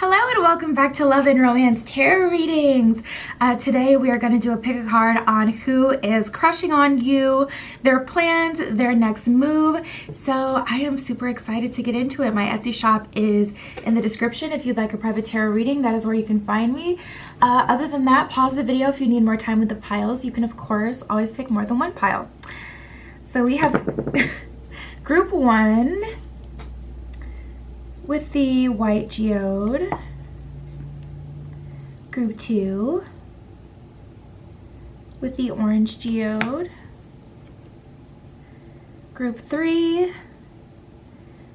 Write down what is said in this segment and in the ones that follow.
Hello and welcome back to Love and Romance Tarot Readings. Today we are going to do a pick a card on who is crushing on you, their plans, their next move. So I am super excited to get into it. My Etsy shop is in the description. If you'd like a private tarot reading, that is where you can find me. Other than that, pause the video if you need more time with the piles. You can of course always pick more than one pile. So we have group 1 with the white geode, group 2 with the orange geode, group 3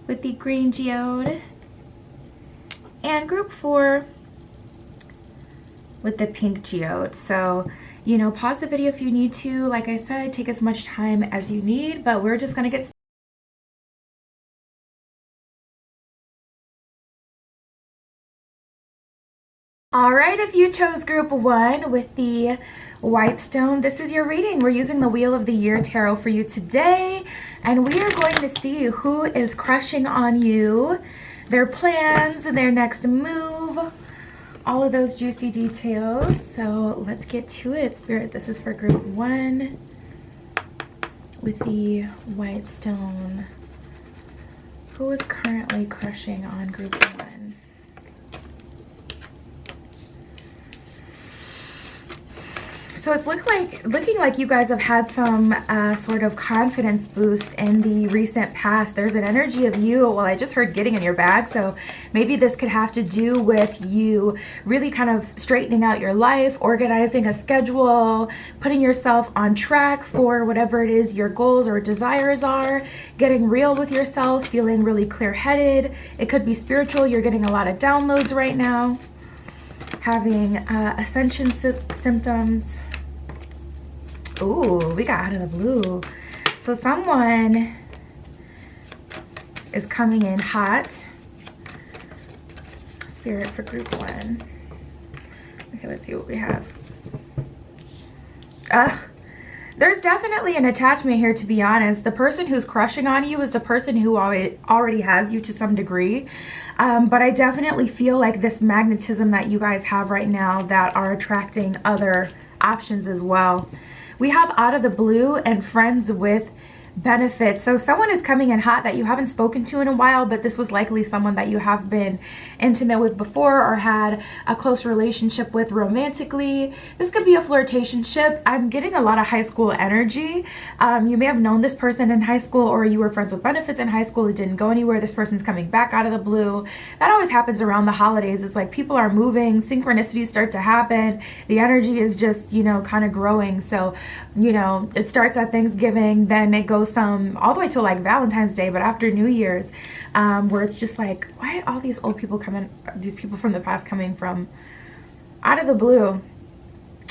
with the green geode, and group 4 with the pink geode. So, you know, pause the video if you need to. Like I said, take as much time as you need, but we're just gonna get started. Alright, if you chose group 1 with the white stone, this is your reading. We're using the Wheel of the Year Tarot for you today, and we are going to see who is crushing on you, their plans, their next move, all of those juicy details. So let's get to it. Spirit, this is for group 1 with the white stone. Who is currently crushing on group 1? So it's looking like you guys have had some sort of confidence boost in the recent past. There's an energy of you, well, I just heard getting in your bag, so maybe this could have to do with you really kind of straightening out your life, organizing a schedule, putting yourself on track for whatever it is your goals or desires are, getting real with yourself, feeling really clear-headed. It could be spiritual. You're getting a lot of downloads right now, having ascension symptoms. Ooh, we got out of the blue. So someone is coming in hot. Spirit for group 1. Okay, let's see what we have. There's definitely an attachment here, to be honest. The person who's crushing on you is the person who already has you to some degree. But I definitely feel like this magnetism that you guys have right now that are attracting other options as well. We have out of the blue and friends with benefits. So someone is coming in hot that you haven't spoken to in a while, but this was likely someone that you have been intimate with before or had a close relationship with romantically. This could be a flirtationship. I'm getting a lot of high school energy. You may have known this person in high school, or you were friends with benefits in high school. It didn't go anywhere. This person's coming back out of the blue. That always happens around the holidays. It's like people are moving, synchronicities start to happen. The energy is just, you know, kind of growing. So, you know, it starts at Thanksgiving, then it goes all the way to like Valentine's Day, but after New Year's, where it's just like, why are all these old people coming, these people from the past coming from out of the blue?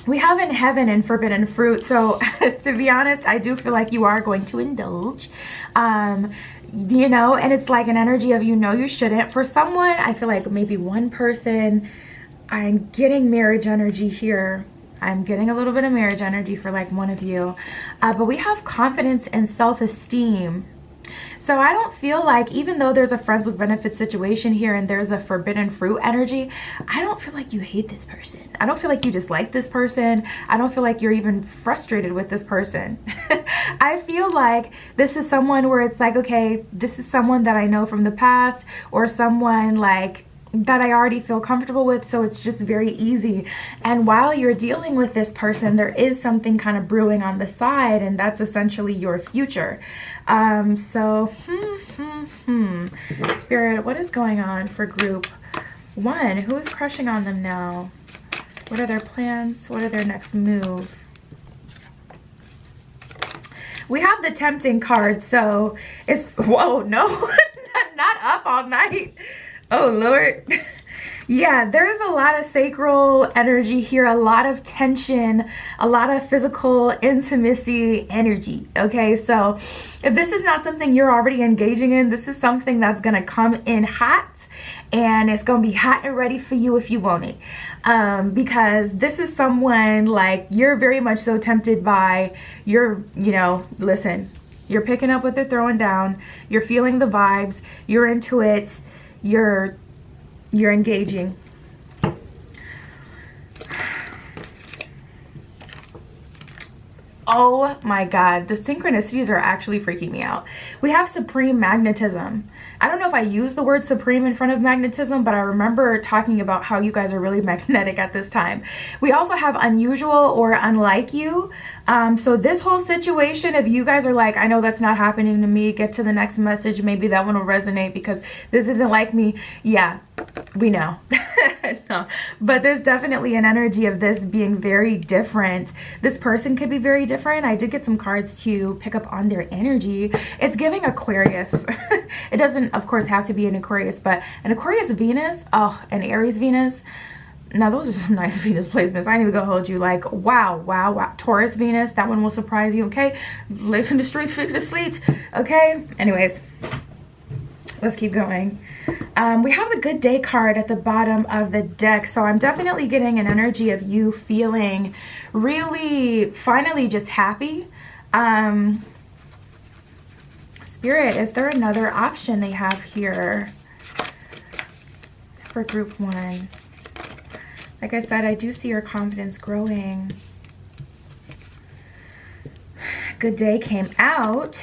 We have in heaven and forbidden fruit. So to be honest, I do feel like you are going to indulge, you know, and it's like an energy of, you know, you shouldn't. For someone, I feel like maybe one person, I'm getting marriage energy here. I'm getting a little bit of marriage energy for like one of you, but we have confidence and self-esteem. So I don't feel like, even though there's a friends with benefits situation here and there's a forbidden fruit energy, I don't feel like you hate this person. I don't feel like you dislike this person. I don't feel like you're even frustrated with this person. I feel like this is someone where it's like, okay, this is someone that I know from the past, or someone like that I already feel comfortable with, so it's just very easy. And while you're dealing with this person, there is something kind of brewing on the side, and that's essentially your future. Spirit, what is going on for group 1? Who is crushing on them now? What are their plans? What are their next move? We have the tempting card, so it's, whoa, no, not up all night. Oh, Lord. Yeah, there's a lot of sacral energy here, a lot of tension, a lot of physical intimacy energy, okay? So if this is not something you're already engaging in, this is something that's going to come in hot, and it's going to be hot and ready for you if you want it. Because this is someone like you're very much so tempted by, you know, listen, you're picking up what they're throwing down, you're feeling the vibes, you're into it, you're You're engaging. Oh my God, the synchronicities are actually freaking me out. We have supreme magnetism. I don't know if I use the word supreme in front of magnetism, but I remember talking about how you guys are really magnetic at this time. We also have unusual or unlike you. So this whole situation, if you guys are like, I know that's not happening to me, get to the next message, maybe that one will resonate because this isn't like me. Yeah, we know. No, but there's definitely an energy of this being very different. This person could be very different. I did get some cards to pick up on their energy. It's giving Aquarius. It doesn't, of course, have to be an Aquarius, but an Aquarius Venus, oh, an Aries Venus. Now, those are some nice Venus placements. I ain't even gonna hold you. Like, wow, wow, wow. Taurus Venus, that one will surprise you, okay? Live in the streets, freaking the sleet, okay? Anyways, let's keep going. We have the good day card at the bottom of the deck. So I'm definitely getting an energy of you feeling really, finally just happy. Spirit, is there another option they have here for group one? Like I said, I do see your confidence growing. Good day came out.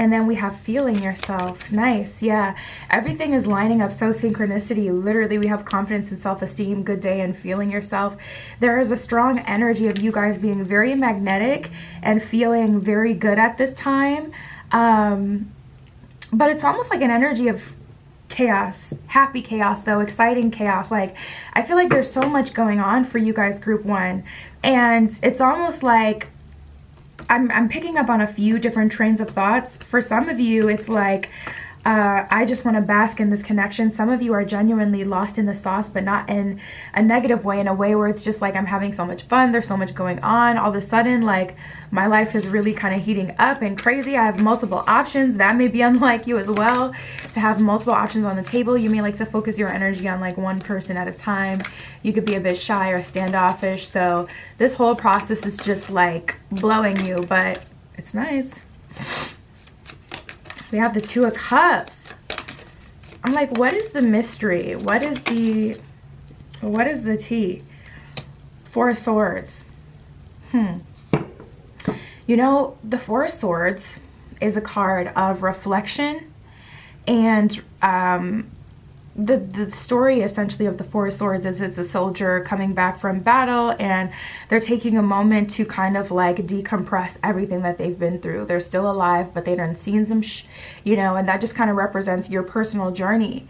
And then we have feeling yourself. Nice, yeah. Everything is lining up so synchronicity. Literally, we have confidence and self-esteem, good day, and feeling yourself. There is a strong energy of you guys being very magnetic and feeling very good at this time. But it's almost like an energy of chaos, happy chaos though, exciting chaos. Like, I feel like there's so much going on for you guys, group one. And it's almost like, I'm picking up on a few different trains of thoughts. For some of you, it's like, I just want to bask in this connection. Some of you are genuinely lost in the sauce, but not in a negative way, in a way where it's just like, I'm having so much fun. There's so much going on. All of a sudden, like, my life is really kind of heating up and crazy. I have multiple options. That may be unlike you as well, to have multiple options on the table. You may like to focus your energy on like one person at a time. You could be a bit shy or standoffish. So this whole process is just like blowing you, but it's nice. We have the Two of Cups. I'm like, what is the mystery? What is the tea? Four of Swords. You know, the Four of Swords is a card of reflection, and the story essentially of the Four of Swords is it's a soldier coming back from battle, and they're taking a moment to kind of like decompress everything that they've been through. They're still alive, but they done seen some you know, and that just kind of represents your personal journey.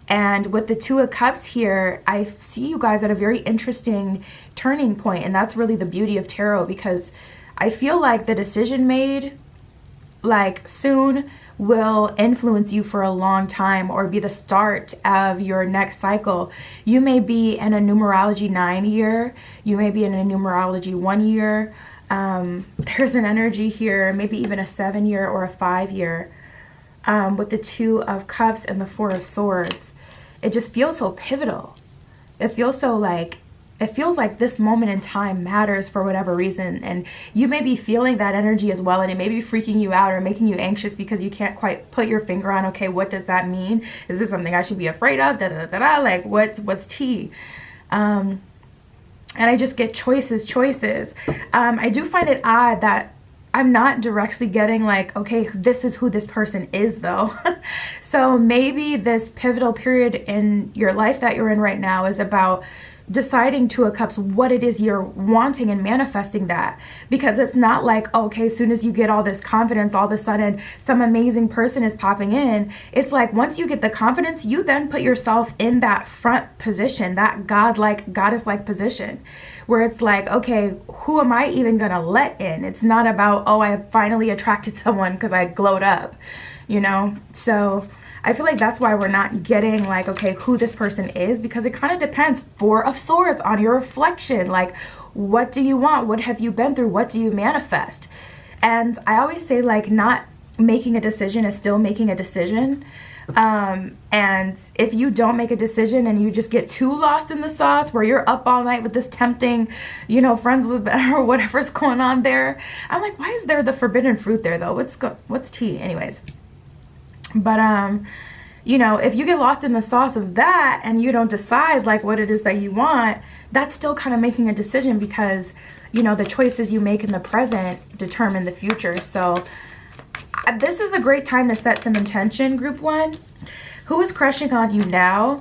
And with the Two of Cups here, I see you guys at a very interesting turning point, and that's really the beauty of tarot, because I feel like the decision made like soon will influence you for a long time, or be the start of your next cycle. You may be in a numerology 9 year, you may be in a numerology 1 year. There's an energy here, maybe even a 7 year or a 5 year. With the Two of Cups and the Four of Swords, it just feels so pivotal. It feels so like, it feels like this moment in time matters for whatever reason, and you may be feeling that energy as well, and it may be freaking you out or making you anxious because you can't quite put your finger on, okay, what does that mean? Is this something I should be afraid of? Da, da, da, da, like, what's tea? And I just get choices. I do find it odd that I'm not directly getting like, okay, this is who this person is though. So maybe this pivotal period in your life that you're in right now is about deciding, Two of Cups, what it is you're wanting and manifesting that. Because it's not like, okay, as soon as you get all this confidence, all of a sudden some amazing person is popping in. It's like, once you get the confidence, you then put yourself in that front position, that godlike, goddess-like position, where it's like, okay, who am I even gonna let in? It's not about, oh, I finally attracted someone because I glowed up, you know? So I feel like that's why we're not getting like, okay, who this person is, because it kind of depends, Four of Swords, on your reflection. Like, what do you want? What have you been through? What do you manifest? And I always say, like, not making a decision is still making a decision. And if you don't make a decision and you just get too lost in the sauce, where you're up all night with this tempting, you know, friends with or whatever's going on there, I'm like, why is there the forbidden fruit there though? What's tea? Anyways. But you know, if you get lost in the sauce of that and you don't decide like what it is that you want, that's still kind of making a decision, because, you know, the choices you make in the present determine the future. So this is a great time to set some intention, group one. Who is crushing on you now?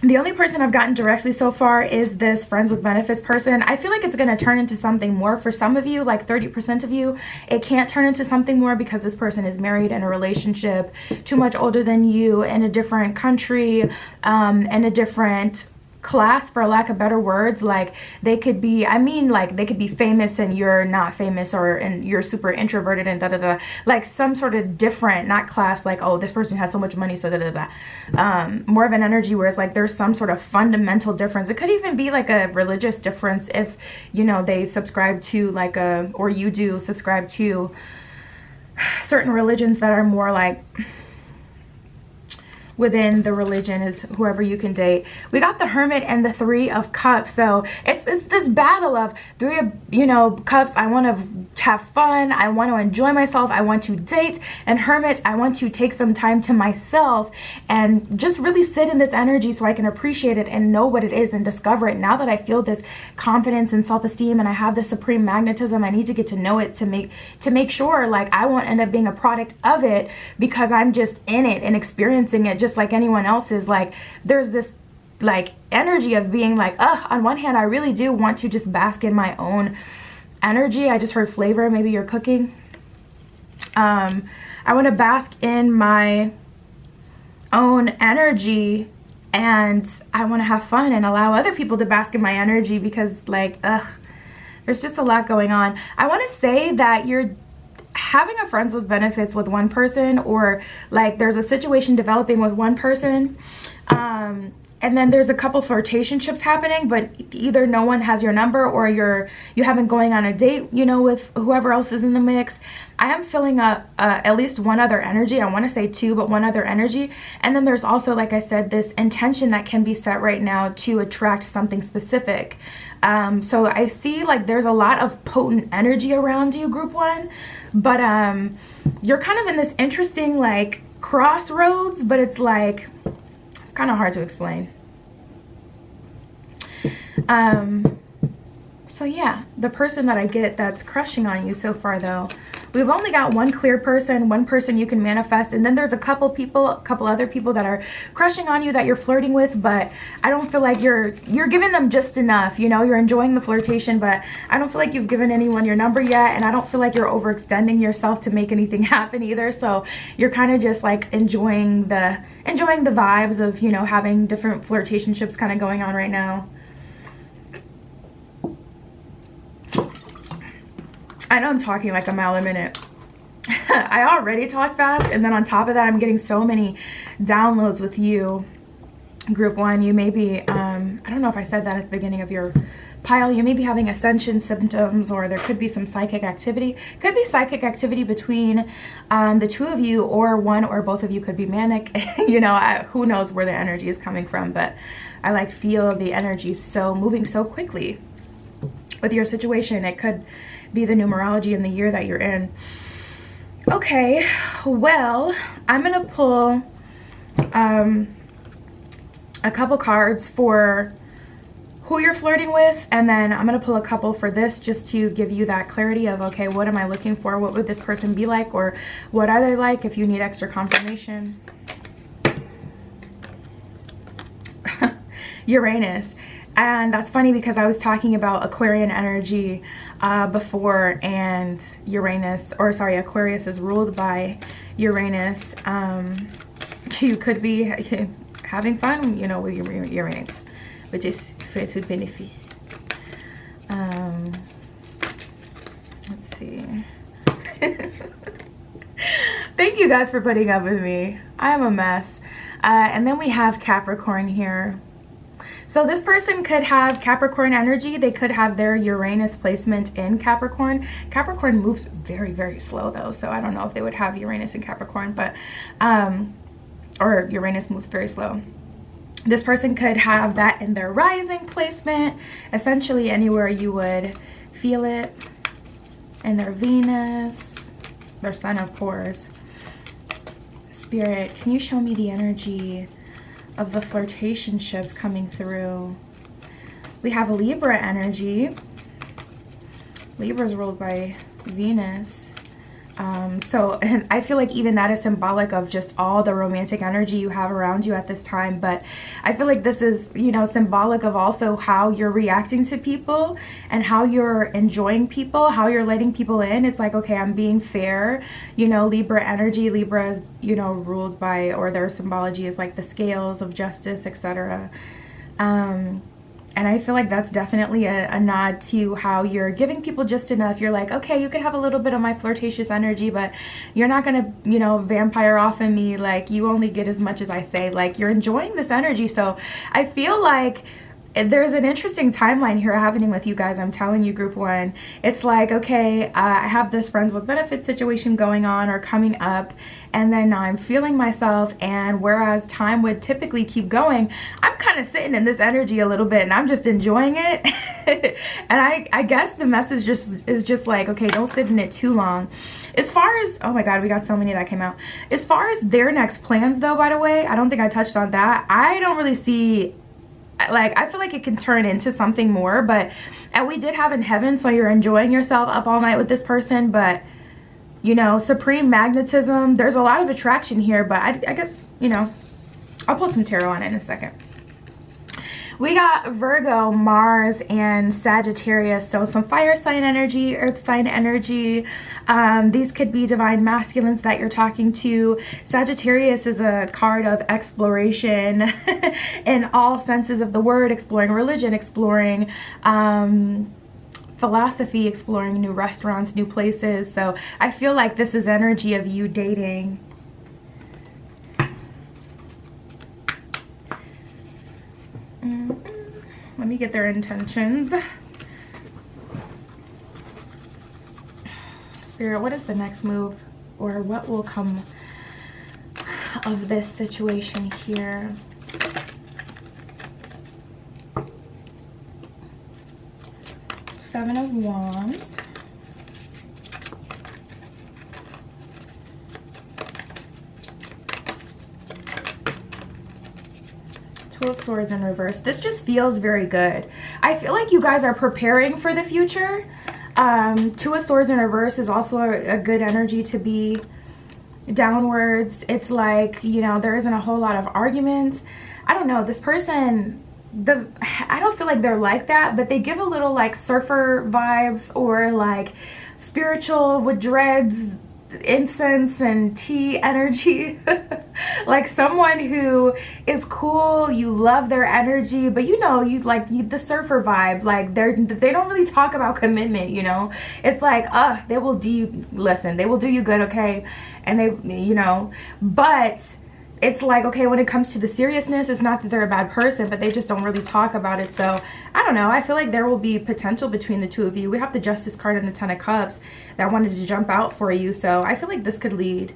The only person I've gotten directly so far is this friends with benefits person. I feel like it's going to turn into something more for some of you, like 30% of you. It can't turn into something more because this person is married, in a relationship, too much older than you, in a different country, in a different class, for lack of better words. Like they could be, I mean, like they could be famous and you're not famous, or and you're super introverted and da da da, like some sort of different, not class, like, oh, this person has so much money, so da da da. More of an energy where it's like there's some sort of fundamental difference. It could even be like a religious difference if, you know, they subscribe to like a, or you do subscribe to certain religions that are more like, within the religion is whoever you can date. We got the Hermit and the Three of Cups. So it's this battle of Three of, you know, Cups. I want to have fun. I want to enjoy myself. I want to date. And Hermit, I want to take some time to myself and just really sit in this energy so I can appreciate it and know what it is and discover it. Now that I feel this confidence and self-esteem and I have this supreme magnetism, I need to get to know it to make sure like I won't end up being a product of it, because I'm just in it and experiencing it just like anyone else is. Like there's this like energy of being like, on one hand I really do want to just bask in my own energy. I just heard flavor, maybe you're cooking. I want to bask in my own energy, and I want to have fun and allow other people to bask in my energy, because like there's just a lot going on. I want to say that you're having a friends with benefits with one person, or like there's a situation developing with one person, and then there's a couple flirtationships happening, but either no one has your number or you haven't going on a date, you know, with whoever else is in the mix. I am filling up at least one other energy. I want to say two, but one other energy. And then there's also, like I said, this intention that can be set right now to attract something specific. So I see like there's a lot of potent energy around you, group one, but you're kind of in this interesting like crossroads, but it's like, it's kind of hard to explain. So yeah, the person that I get that's crushing on you so far though, we've only got one clear person, one person you can manifest, and then there's a couple other people that are crushing on you that you're flirting with, but I don't feel like you're giving them just enough, you know, you're enjoying the flirtation, but I don't feel like you've given anyone your number yet, and I don't feel like you're overextending yourself to make anything happen either. So you're kind of just like enjoying the vibes of, you know, having different flirtationships kind of going on right now. I know I'm talking like a mile a minute. I already talk fast, and then on top of that, I'm getting so many downloads with you, group one. You may be, I don't know if I said that at the beginning of your pile, you may be having ascension symptoms, or there could be some psychic activity. Could be psychic activity between the two of you, or one or both of you could be manic. You know, who knows where the energy is coming from, but I like feel the energy so moving so quickly with your situation. It could be the numerology in the year that you're in. Okay, well, I'm gonna pull a couple cards for who you're flirting with, and then I'm gonna pull a couple for this, just to give you that clarity of, okay, what am I looking for? What would this person be like, or what are they like, if you need extra confirmation. Uranus. And that's funny because I was talking about Aquarian energy before, and Uranus, or sorry, Aquarius is ruled by Uranus. You could be having fun, you know, with your Uranus, which is friends with benefits. Let's see. Thank you guys for putting up with me. I am a mess. And then we have Capricorn here. So this person could have Capricorn energy. They could have their Uranus placement in Capricorn. Capricorn moves very, very slow though. So I don't know if they would have Uranus in Capricorn, but, or Uranus moves very slow. This person could have that in their rising placement, essentially anywhere you would feel it. In their Venus, their Sun, of course. Spirit, can you show me the energy of the flirtationships coming through? We have Libra energy. Libra is ruled by Venus. And I feel like even that is symbolic of just all the romantic energy you have around you at this time. But I feel like this is, you know, symbolic of also how you're reacting to people and how you're enjoying people, how you're letting people in. It's like, okay, I'm being fair. You know, Libra energy, Libra is, you know, ruled by, or their symbology is like the scales of justice, etc. And I feel like that's definitely a nod to how you're giving people just enough. You're like, okay, you can have a little bit of my flirtatious energy, but you're not gonna, you know, vampire off of me. Like, you only get as much as I say. Like, you're enjoying this energy. So I feel like there's an interesting timeline here happening with you guys. I'm telling you, group one, it's like, okay, I have this friends with benefits situation going on or coming up, and then now I'm feeling myself, and whereas time would typically keep going, I'm kind of sitting in this energy a little bit and I'm just enjoying it. And I guess the message is just like, okay, don't sit in it too long. As far as, oh my God, we got so many that came out. As far as their next plans though, by the way, I don't think I touched on that. I don't really see, like, I feel like it can turn into something more, but, and we did have in heaven, so you're enjoying yourself up all night with this person, but, you know, supreme magnetism, there's a lot of attraction here, but I guess, you know, I'll pull some tarot on it in a second. We got Virgo, Mars, and Sagittarius. So some fire sign energy, earth sign energy. These could be divine masculines that you're talking to. Sagittarius is a card of exploration in all senses of the word, exploring religion, exploring philosophy, exploring new restaurants, new places. So I feel like this is energy of you dating. Let me get their intentions. Spirit, what is the next move, or what will come of this situation here? Seven of Wands. Two of Swords in reverse. This just feels very good. I feel like you guys are preparing for the future. Two of Swords in reverse is also a good energy to be downwards. It's like, you know, there isn't a whole lot of arguments. I don't know, this person, I don't feel like they're like that, but they give a little like surfer vibes, or like spiritual with dreads, incense and tea energy. Like someone who is cool, you love their energy, but you know, the surfer vibe, like they don't really talk about commitment, you know. It's like, they will do you good, okay? And they, you know, but it's like, okay, when it comes to the seriousness, it's not that they're a bad person, but they just don't really talk about it. So I don't know, I feel like there will be potential between the two of you. We have the Justice card and the Ten of Cups that wanted to jump out for you, so I feel like this could lead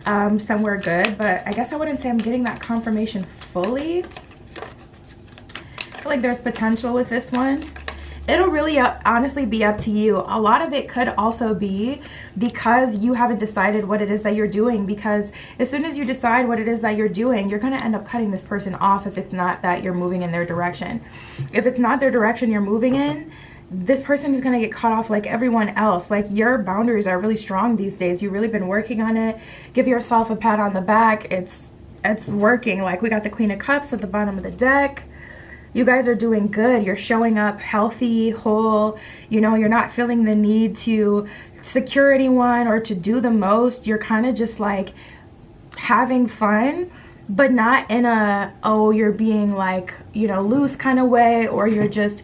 somewhere good, but I guess I wouldn't say I'm getting that confirmation fully. I feel like there's potential with this one. It'll really honestly be up to you. A lot of it could also be because you haven't decided what it is that you're doing, because as soon as you decide what it is that you're doing, you're going to end up cutting this person off if it's not that you're moving in their direction. If it's not their direction you're moving in, this person is going to get cut off like everyone else. Like, your boundaries are really strong these days. You've really been working on it. Give yourself a pat on the back. It's working. Like, we got the Queen of Cups at the bottom of the deck. You guys are doing good. You're showing up healthy, whole. You know, you're not feeling the need to secure anyone or to do the most. You're kind of just like having fun, but not in a, oh, you're being like, you know, loose kind of way, or you're just,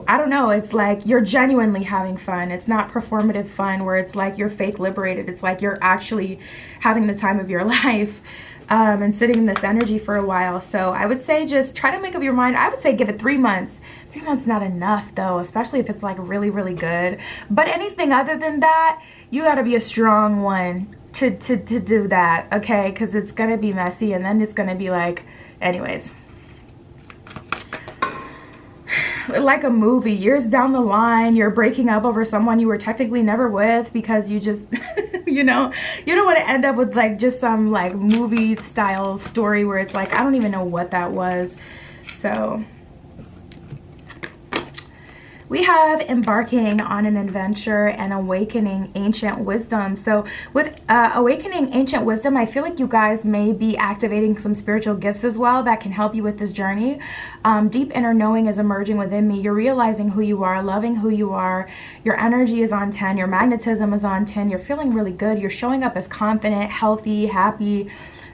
I don't know, it's like you're genuinely having fun. It's not performative fun where it's like you're fake liberated. It's like you're actually having the time of your life. And sitting in this energy for a while. So I would say just try to make up your mind. I would say give it 3 months. 3 months not enough though, especially if it's like really, really good. But anything other than that, you got to be a strong one to do that, okay? Because it's going to be messy, and then it's going to be like, anyways. like a movie. Years down the line, you're breaking up over someone you were technically never with because you just, you know, you don't want to end up with like just some like movie style story where it's like, I don't even know what that was. So we have embarking on an adventure and awakening ancient wisdom. So with awakening ancient wisdom, I feel like you guys may be activating some spiritual gifts as well that can help you with this journey. Deep inner knowing is emerging within me. You're realizing who you are, loving who you are. Your energy is on 10. Your magnetism is on 10. You're feeling really good. You're showing up as confident, healthy, happy.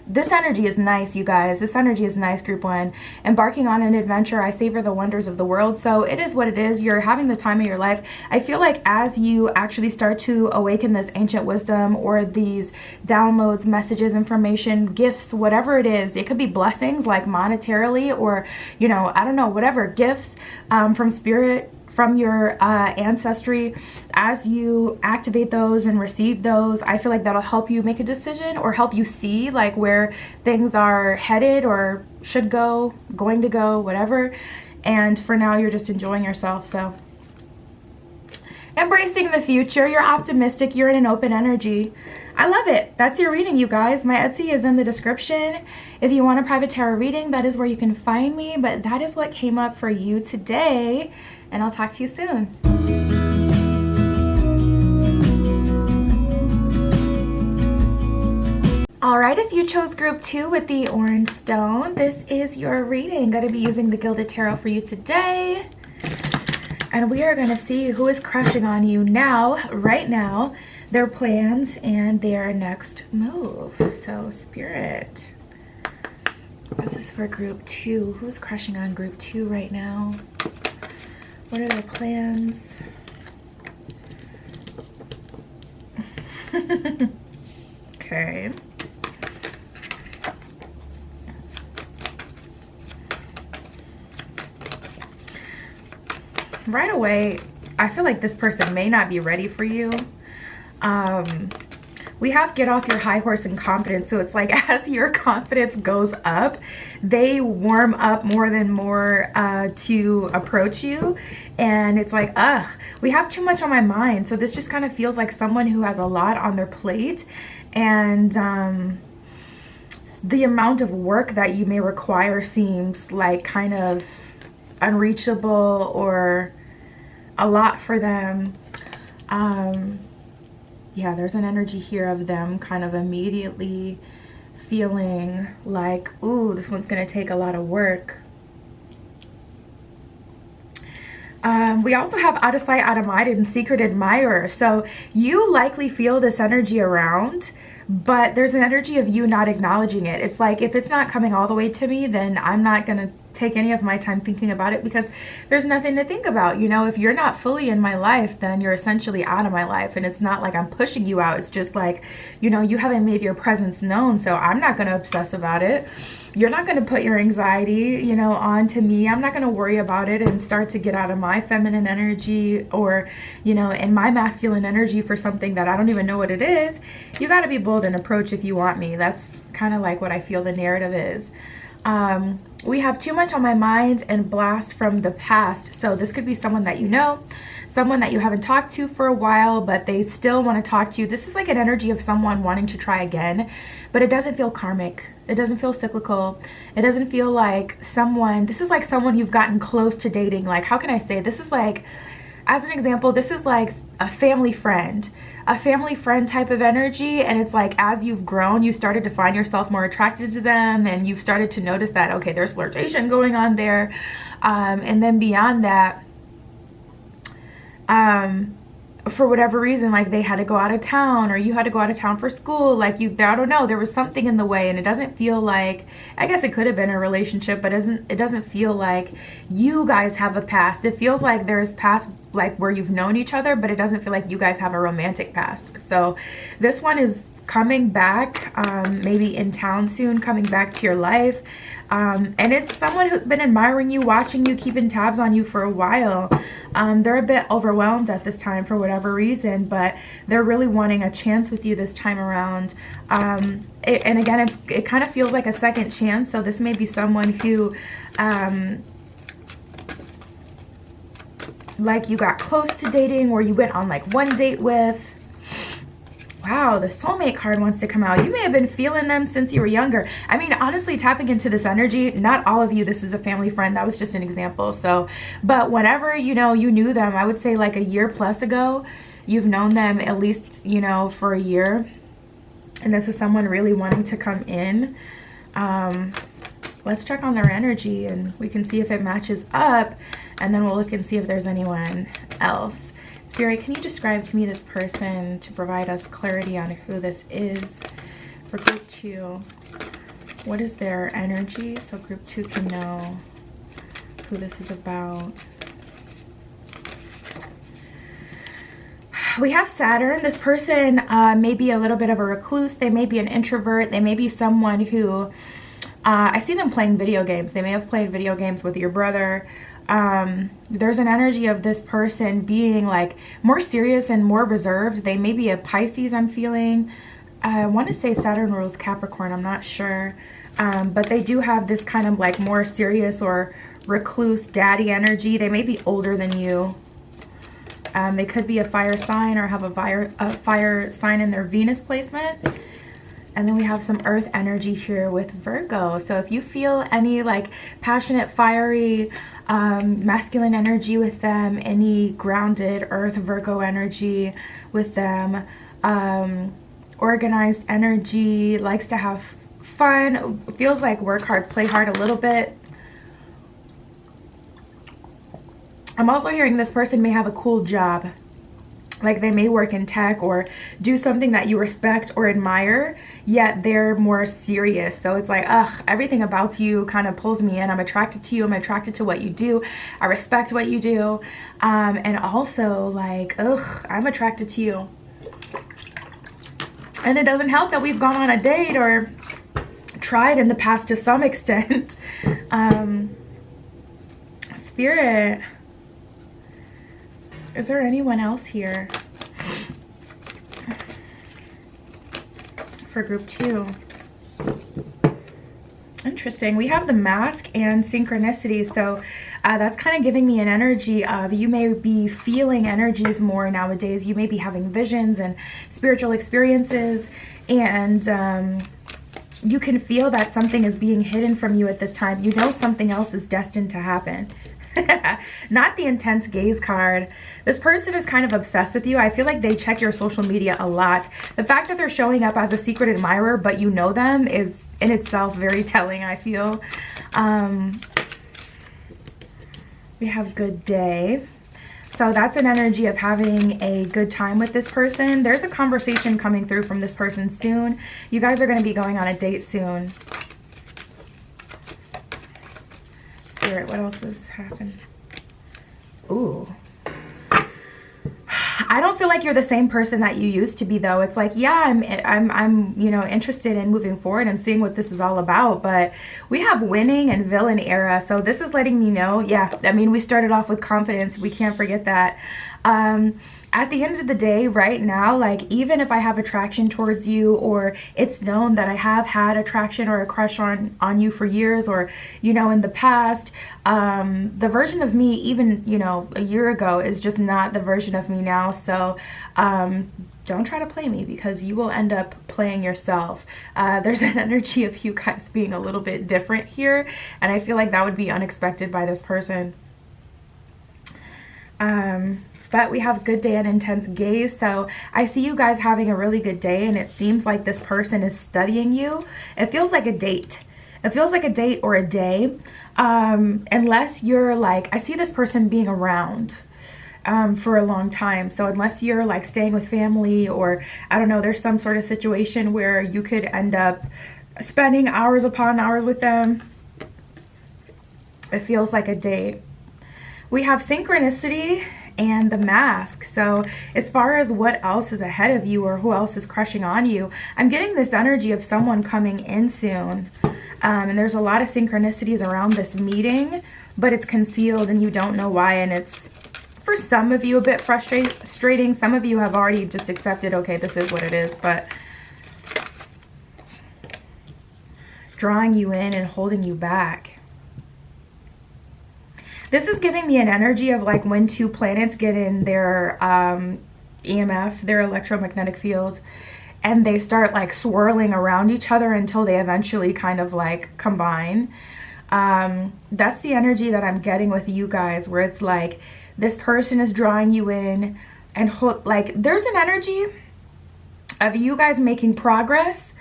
This energy is nice, you guys. This energy is nice, group 1. Embarking on an adventure, I savor the wonders of the world. So it is what it is. You're having the time of your life. I feel like as you actually start to awaken this ancient wisdom or these downloads, messages, information, gifts, whatever it is, it could be blessings like monetarily or, you know, I don't know, whatever, gifts from spirit, from your ancestry. As you activate those and receive those, I feel like that'll help you make a decision or help you see like where things are headed or should go, going to go, whatever. And for now, you're just enjoying yourself. So embracing the future, you're optimistic, you're in an open energy. I love it. That's your reading, you guys. My Etsy is in the description. If you want a private tarot reading, that is where you can find me. But that is what came up for you today. And I'll talk to you soon. All right, if you chose group 2 with the orange stone, this is your reading. Going to be using the Gilded Tarot for you today. And we are going to see who is crushing on you now, right now, their plans and their next move. So, Spirit, this is for group 2. Who's crushing on group 2 right now? What are their plans? Okay. Right away, I feel like this person may not be ready for you. We have get off your high horse and confidence. So it's like as your confidence goes up, they warm up more to approach you. And it's like, ugh, we have too much on my mind. So this just kind of feels like someone who has a lot on their plate. And the amount of work that you may require seems like kind of unreachable or a lot for them. Yeah, there's an energy here of them kind of immediately feeling like, ooh, this one's gonna take a lot of work. We also have out of sight, out of mind, and secret admirer. So you likely feel this energy around, but there's an energy of you not acknowledging it. It's like, if it's not coming all the way to me, then I'm not gonna take any of my time thinking about it because there's nothing to think about. You know, if you're not fully in my life, then you're essentially out of my life. And it's not like I'm pushing you out. It's just like, you know, you haven't made your presence known. So I'm not going to obsess about it. You're not going to put your anxiety, you know, onto me. I'm not going to worry about it and start to get out of my feminine energy or, you know, in my masculine energy for something that I don't even know what it is. You got to be bold and approach if you want me. That's kind of like what I feel the narrative is. We have too much on my mind and blast from the past. So this could be someone that you know, someone that you haven't talked to for a while, but they still want to talk to you. This is like an energy of someone wanting to try again, but it doesn't feel karmic. It doesn't feel cyclical. It doesn't feel like someone, this is like someone you've gotten close to dating. Like, how can I say, this is like, as an example, this is like a family friend type of energy. And it's like, as you've grown, you started to find yourself more attracted to them, and you've started to notice that, okay, there's flirtation going on there. And then beyond that, for whatever reason, like they had to go out of town or you had to go out of town for school, like I don't know, there was something in the way, and it doesn't feel like, I guess it could have been a relationship, but it doesn't feel like you guys have a past. It feels like there's past, like where you've known each other, but it doesn't feel like you guys have a romantic past. So this one is coming back, maybe in town soon, coming back to your life. And it's someone who's been admiring you, watching you, keeping tabs on you for a while. They're a bit overwhelmed at this time for whatever reason, but they're really wanting a chance with you this time around. And again, it kind of feels like a second chance. So this may be someone who like you got close to dating, or you went on like one date with. Wow, the soulmate card wants to come out. You may have been feeling them since you were younger. I mean, honestly, tapping into this energy, not all of you, this is a family friend. That was just an example. So, but whenever, you know, you knew them, I would say like a year plus ago, you've known them at least, you know, for a year. And this is someone really wanting to come in. Let's check on their energy and we can see if it matches up. And then we'll look and see if there's anyone else. Spirit, can you describe to me this person to provide us clarity on who this is? For group 2, what is their energy? So group 2 can know who this is about. We have Saturn. This person may be a little bit of a recluse. They may be an introvert. They may be someone who, I see them playing video games. They may have played video games with your brother. There's an energy of this person being like more serious and more reserved. They may be a Pisces, I'm feeling. I want to say Saturn rules Capricorn, I'm not sure. But they do have this kind of like more serious or recluse daddy energy. They may be older than you. They could be a fire sign or have a fire sign in their Venus placement. And then we have some earth energy here with Virgo. So if you feel any like passionate, fiery, masculine energy with them, any grounded earth Virgo energy with them, organized energy, likes to have fun, feels like work hard, play hard a little bit. I'm also hearing this person may have a cool job. Like they may work in tech or do something that you respect or admire, yet they're more serious. So it's like, ugh, everything about you kind of pulls me in. I'm attracted to you. I'm attracted to what you do. I respect what you do. And also like, ugh, I'm attracted to you. And it doesn't help that we've gone on a date or tried in the past to some extent. Spirit, is there anyone else here for group 2? Interesting. We have the mask and synchronicity. So that's kind of giving me an energy of you may be feeling energies more nowadays. You may be having visions and spiritual experiences, and you can feel that something is being hidden from you at this time. You know something else is destined to happen. Not the intense gaze card. This person is kind of obsessed with you. I feel like they check your social media a lot. The fact that they're showing up as a secret admirer but you know them is in itself very telling, I feel. We have good day. So that's an energy of having a good time with this person. There's a conversation coming through from this person soon. You guys are going to be going on a date soon. Spirit, what else has happened? Ooh. I don't feel like you're the same person that you used to be, though. It's like, yeah, I'm you know, interested in moving forward and seeing what this is all about. But we have winning and villain era. So this is letting me know, yeah, I mean, we started off with confidence. We can't forget that. At the end of the day, right now, like even if I have attraction towards you, or it's known that I have had attraction or a crush on you for years, or, you know, in the past, the version of me even, you know, a year ago is just not the version of me now. So don't try to play me, because you will end up playing yourself. There's an energy of you guys being a little bit different here, and I feel like that would be unexpected by this person. But we have good day and intense gaze. So I see you guys having a really good day, and it seems like this person is studying you. It feels like a date. It feels like a date or a day. Unless you're like, I see this person being around for a long time. So unless you're like staying with family, or I don't know, there's some sort of situation where you could end up spending hours upon hours with them. It feels like a date. We have synchronicity and the mask. So as far as what else is ahead of you or who else is crushing on you, I'm getting this energy of someone coming in soon. And there's a lot of synchronicities around this meeting, but it's concealed and you don't know why. And it's, for some of you, a bit frustrating. Some of you have already just accepted, okay, this is what it is, but drawing you in and holding you back. This is giving me an energy of like when two planets get in their EMF, their electromagnetic field, and they start like swirling around each other until they eventually kind of like combine. That's the energy that I'm getting with you guys, where it's like this person is drawing you in, and like there's an energy of you guys making progress,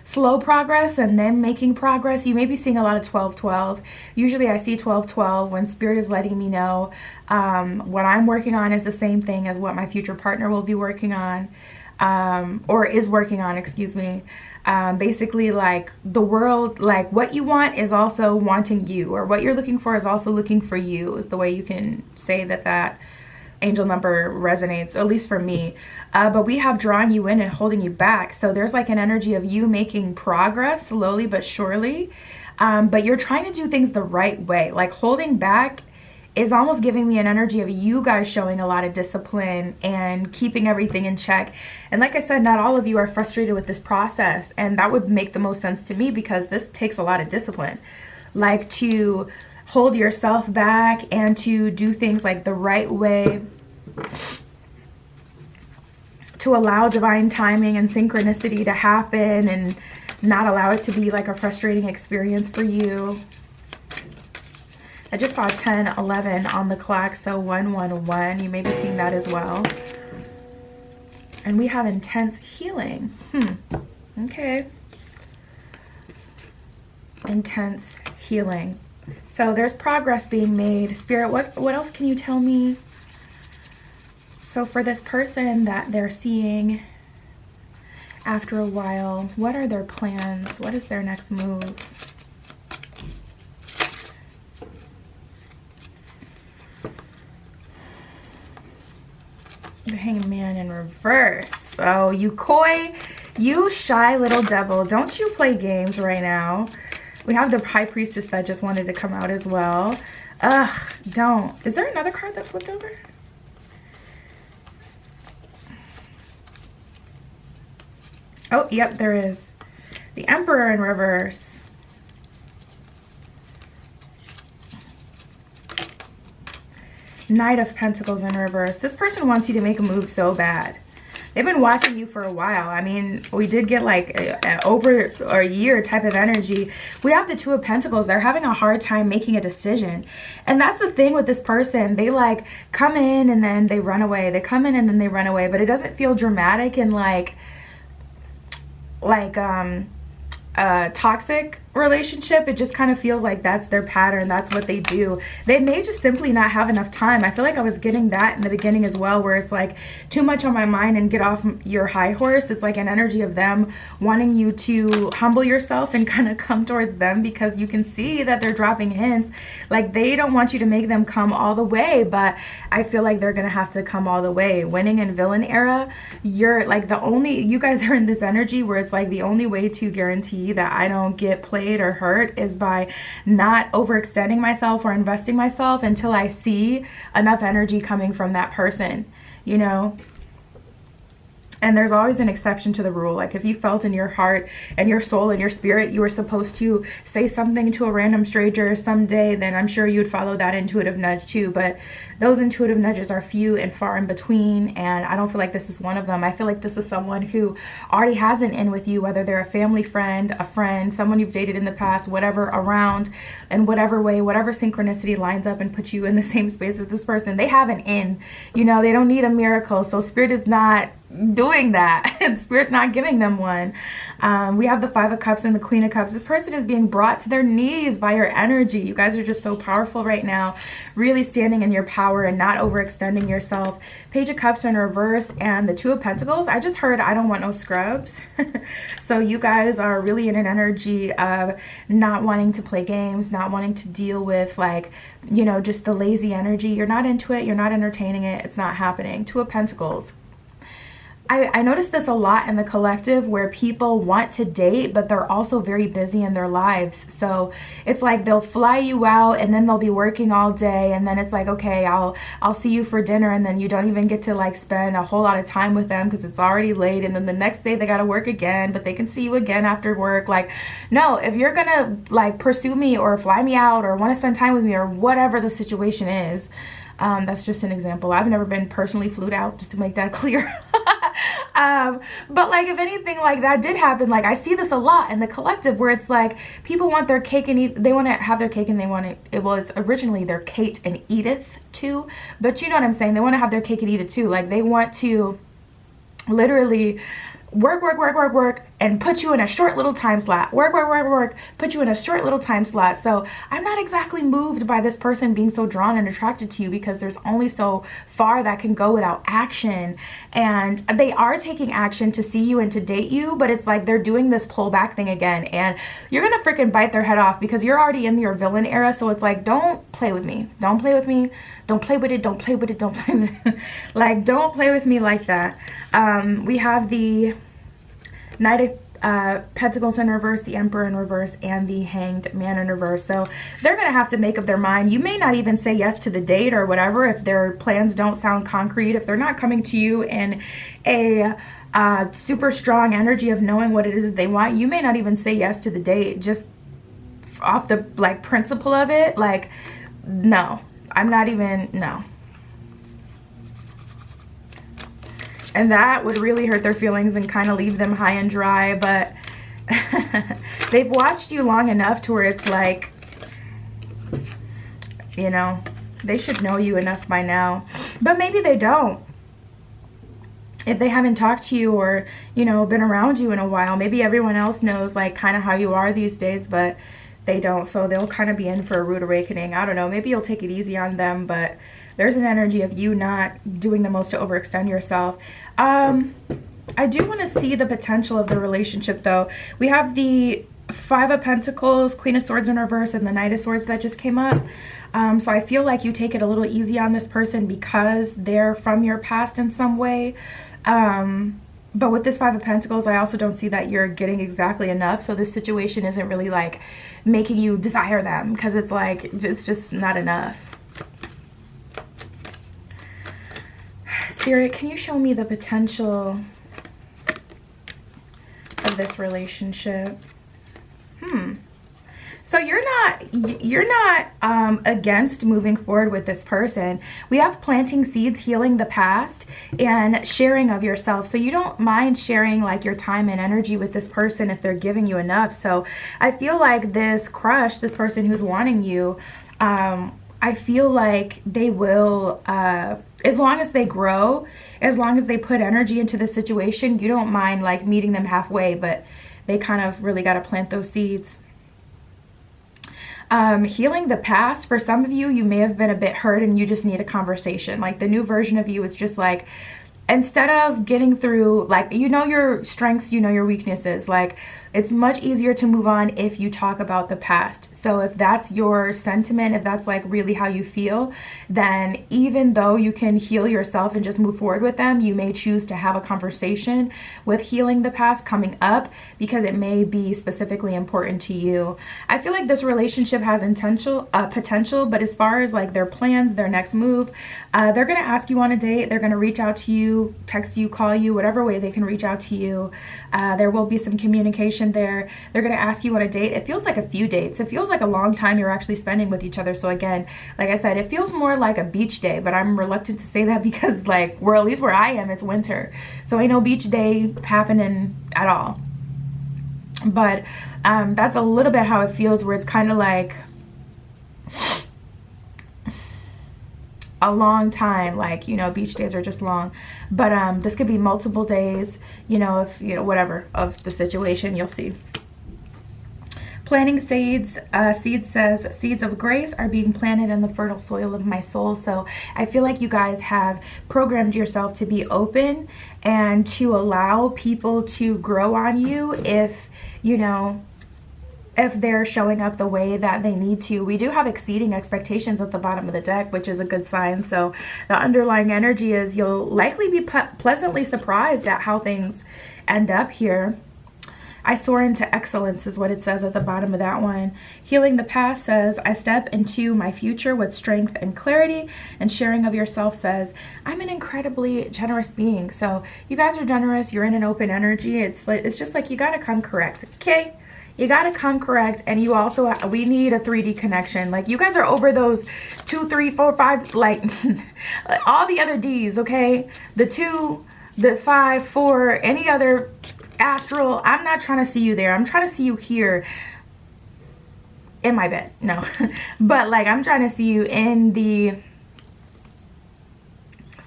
slow progress, and then making progress. You may be seeing a lot of 12-12. Usually I see 12-12 when spirit is letting me know what I'm working on is the same thing as what my future partner will be working on, or is working on, excuse me. Basically, like the world, like what you want is also wanting you, or what you're looking for is also looking for you, is the way you can say that angel number resonates, at least for me. But we have drawing you in and holding you back. So there's like an energy of you making progress slowly but surely. But you're trying to do things the right way. Like holding back is almost giving me an energy of you guys showing a lot of discipline and keeping everything in check. And like I said, not all of you are frustrated with this process. And that would make the most sense to me, because this takes a lot of discipline. Like to hold yourself back and to do things like the right way, to allow divine timing and synchronicity to happen and not allow it to be like a frustrating experience for you. I just saw 10-11 on the clock, so 111. You may be seeing that as well. And we have intense healing. Okay. Intense healing. So there's progress being made. Spirit, what else can you tell me? So for this person that they're seeing after a while, what are their plans? What is their next move? The Hangman in reverse. Oh, you coy, you shy little devil. Don't you play games right now. We have the High Priestess that just wanted to come out as well. Ugh, don't. Is there another card that flipped over? Oh, yep, there is. The Emperor in reverse. Knight of Pentacles in reverse. This person wants you to make a move so bad. They've been watching you for a while. I mean, we did get like over a year type of energy. We have the Two of Pentacles. They're having a hard time making a decision. And that's the thing with this person. They like come in and then they run away. They come in and then they run away. But it doesn't feel dramatic and like a toxic relationship. It just kind of feels like that's their pattern. That's what they do. They may just simply not have enough time. I feel like I was getting that in the beginning as well, where it's like too much on my mind and get off your high horse. It's like an energy of them wanting you to humble yourself and kind of come towards them, because you can see that they're dropping hints. Like they don't want you to make them come all the way, but I feel like they're gonna have to come all the way. Winning in villain era, you're like you guys are in this energy where it's like the only way to guarantee that I don't get played or hurt is by not overextending myself or investing myself until I see enough energy coming from that person, you know? And there's always an exception to the rule. Like if you felt in your heart and your soul and your spirit you were supposed to say something to a random stranger someday, then I'm sure you'd follow that intuitive nudge too. But those intuitive nudges are few and far in between, and I don't feel like this is one of them. I feel like this is someone who already has an in with you, whether they're a family friend, a friend, someone you've dated in the past, whatever, around, in whatever way, whatever synchronicity lines up and puts you in the same space as this person. They have an in, you know, they don't need a miracle. So spirit is not doing that, and spirit's not giving them one. We have the Five of Cups and the Queen of Cups. This person is being brought to their knees by your energy. You guys are just so powerful right now, really standing in your power and not overextending yourself. Page of Cups in reverse and the Two of Pentacles. I just heard I don't want no scrubs. So you guys are really in an energy of not wanting to play games, not wanting to deal with like, you know, just the lazy energy. You're not into it, you're not entertaining it, it's not happening. Two of Pentacles. I noticed this a lot in the collective where people want to date, but they're also very busy in their lives. So it's like they'll fly you out and then they'll be working all day, and then it's like, okay, I'll see you for dinner, and then you don't even get to like spend a whole lot of time with them because it's already late, and then the next day they got to work again, but they can see you again after work. Like, no, if you're gonna like pursue me or fly me out or want to spend time with me or whatever the situation is, that's just an example. I've never been personally flued out, just to make that clear. But like, if anything like that did happen, like I see this a lot in the collective where it's like people want their cake and eat, they want to have their cake and they want it, well, it's originally their Kate and Edith too, but you know what I'm saying? They want to have their cake and eat it too. Like they want to literally work, and put you in a short little time slot. Work, put you in a short little time slot. So I'm not exactly moved by this person being so drawn and attracted to you, because there's only so far that can go without action. And they are taking action to see you and to date you, but it's like they're doing this pullback thing again, and you're gonna freaking bite their head off because you're already in your villain era. So it's like, don't play with me. Don't play with me. Don't play with it. Don't play with it. Don't play with it. Like, don't play with me like that. We have the Knight of Pentacles in reverse, the Emperor in reverse, and the Hanged Man in reverse. So they're going to have to make up their mind. You may not even say yes to the date or whatever if their plans don't sound concrete. If they're not coming to you in a super strong energy of knowing what it is that they want, you may not even say yes to the date just off the like principle of it. Like, no, I'm not even, no. And that would really hurt their feelings and kind of leave them high and dry. But they've watched you long enough to where it's like, you know, they should know you enough by now. But maybe they don't. If they haven't talked to you or, you know, been around you in a while, maybe everyone else knows like kind of how you are these days, but they don't. So they'll kind of be in for a rude awakening. I don't know. Maybe you'll take it easy on them, but there's an energy of you not doing the most to overextend yourself. I do want to see the potential of the relationship though. We have the Five of Pentacles, Queen of Swords in reverse, and the Knight of Swords that just came up. So I feel like you take it a little easy on this person because they're from your past in some way. But with this Five of Pentacles, I also don't see that you're getting exactly enough. So this situation isn't really like making you desire them, because it's like, it's just not enough. Spirit, can you show me the potential of this relationship? So you're not against moving forward with this person. We have planting seeds, healing the past, and sharing of yourself. So you don't mind sharing like your time and energy with this person if they're giving you enough. So I feel like this crush, this person who's wanting you, I feel like they will, as long as they grow, as long as they put energy into the situation, you don't mind like meeting them halfway, but they kind of really got to plant those seeds. Healing the past, for some of you, you may have been a bit hurt and you just need a conversation. Like the new version of you is just like, instead of getting through, like, you know your strengths, you know your weaknesses, like it's much easier to move on if you talk about the past. So if that's your sentiment, if that's like really how you feel, then even though you can heal yourself and just move forward with them, you may choose to have a conversation with healing the past coming up because it may be specifically important to you. I feel like this relationship has potential, but as far as like their plans, their next move, they're going to ask you on a date. They're going to reach out to you, text you, call you, whatever way they can reach out to you. There will be some communication there. They're going to ask you on a date. It feels like a few dates. It feels like a long time you're actually spending with each other. So again, like I said, it feels more like a beach day, but I'm reluctant to say that because like, at least where I am, it's winter. So ain't no beach day happening at all. But that's a little bit how it feels, where it's kind of like a long time, like, you know, beach days are just long, but this could be multiple days, you know, if, you know, whatever of the situation, you'll see. Planting seeds, seed says, seeds of grace are being planted in the fertile soil of my soul. So I feel like you guys have programmed yourself to be open and to allow people to grow on you if, you know, if they're showing up the way that they need to. We do have exceeding expectations at the bottom of the deck, which is a good sign. So the underlying energy is you'll likely be pleasantly surprised at how things end up here. I soar into excellence is what it says at the bottom of that one. Healing the past says, I step into my future with strength and clarity. And sharing of yourself says, I'm an incredibly generous being. So you guys are generous. You're in an open energy. It's just like you got to come correct. Okay. You got to come correct. And you also, we need a 3D connection. Like you guys are over those 2, 3, 4, 5, like all the other D's. Okay. The 2, the 5, 4, any other astral. I'm not trying to see you there. I'm trying to see you here in my bed. No, but like I'm trying to see you in the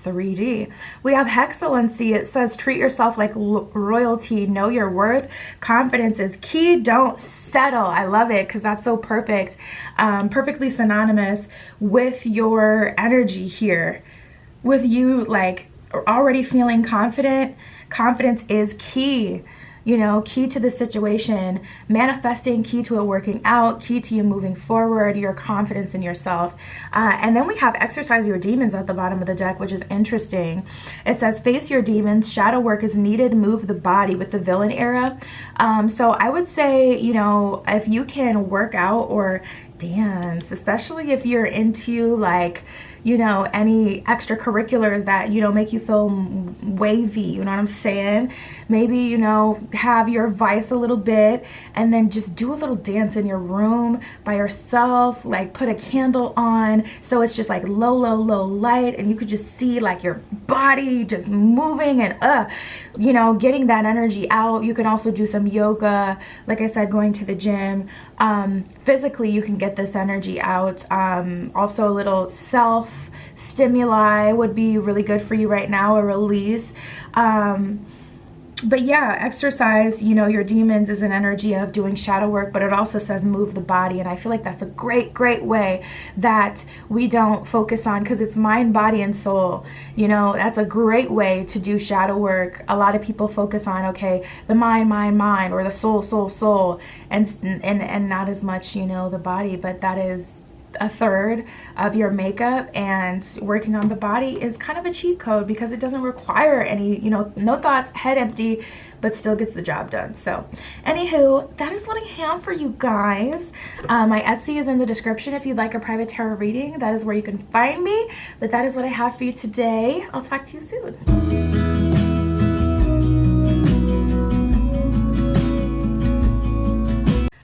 3D. We have excellency. It says treat yourself like royalty. Know your worth. Confidence is key. Don't settle. I love it because that's so perfect. Perfectly synonymous with your energy here. With you like already feeling confident. Confidence is key. You know, key to the situation, manifesting, key to it working out, key to you moving forward, your confidence in yourself. And then we have exercise your demons at the bottom of the deck, which is interesting. It says face your demons, shadow work is needed, move the body with the villain era. So I would say, you know, if you can work out or dance, especially if you're into like, you know, any extracurriculars that, you know, make you feel wavy, you know what I'm saying? Maybe, you know, have your vice a little bit and then just do a little dance in your room by yourself, like put a candle on so it's just like low light and you could just see like your body just moving and you know, getting that energy out. You can also do some yoga, like I said, going to the gym. Physically you can get this energy out. Also a little self stimuli would be really good for you right now, a release. But yeah, exercise, you know, your demons is an energy of doing shadow work, but it also says move the body. And I feel like that's a great way that we don't focus on because it's mind, body, and soul. You know, that's a great way to do shadow work. A lot of people focus on, okay, the mind, or the soul, and not as much, you know, the body, but that is a third of your makeup, and working on the body is kind of a cheat code because it doesn't require any, you know, no thoughts, head empty, but still gets the job done. So anywho, that is what I have for you guys. My Etsy is in the description if you'd like a private tarot reading. That is where you can find me, but that is what I have for you today. I'll talk to you soon.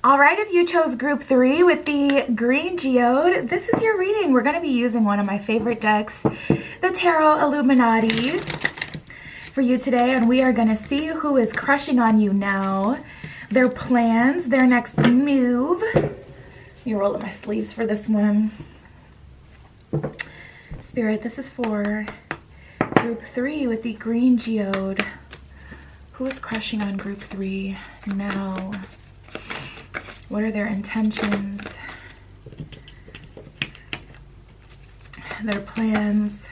All right, if you chose group 3 with the green geode, this is your reading. We're going to be using one of my favorite decks, the Tarot Illuminati, for you today, and we are going to see who is crushing on you now, their plans, their next move. Let me roll up my sleeves for this one. Spirit, this is for group 3 with the green geode. Who is crushing on group 3 now? What are their intentions? Their plans?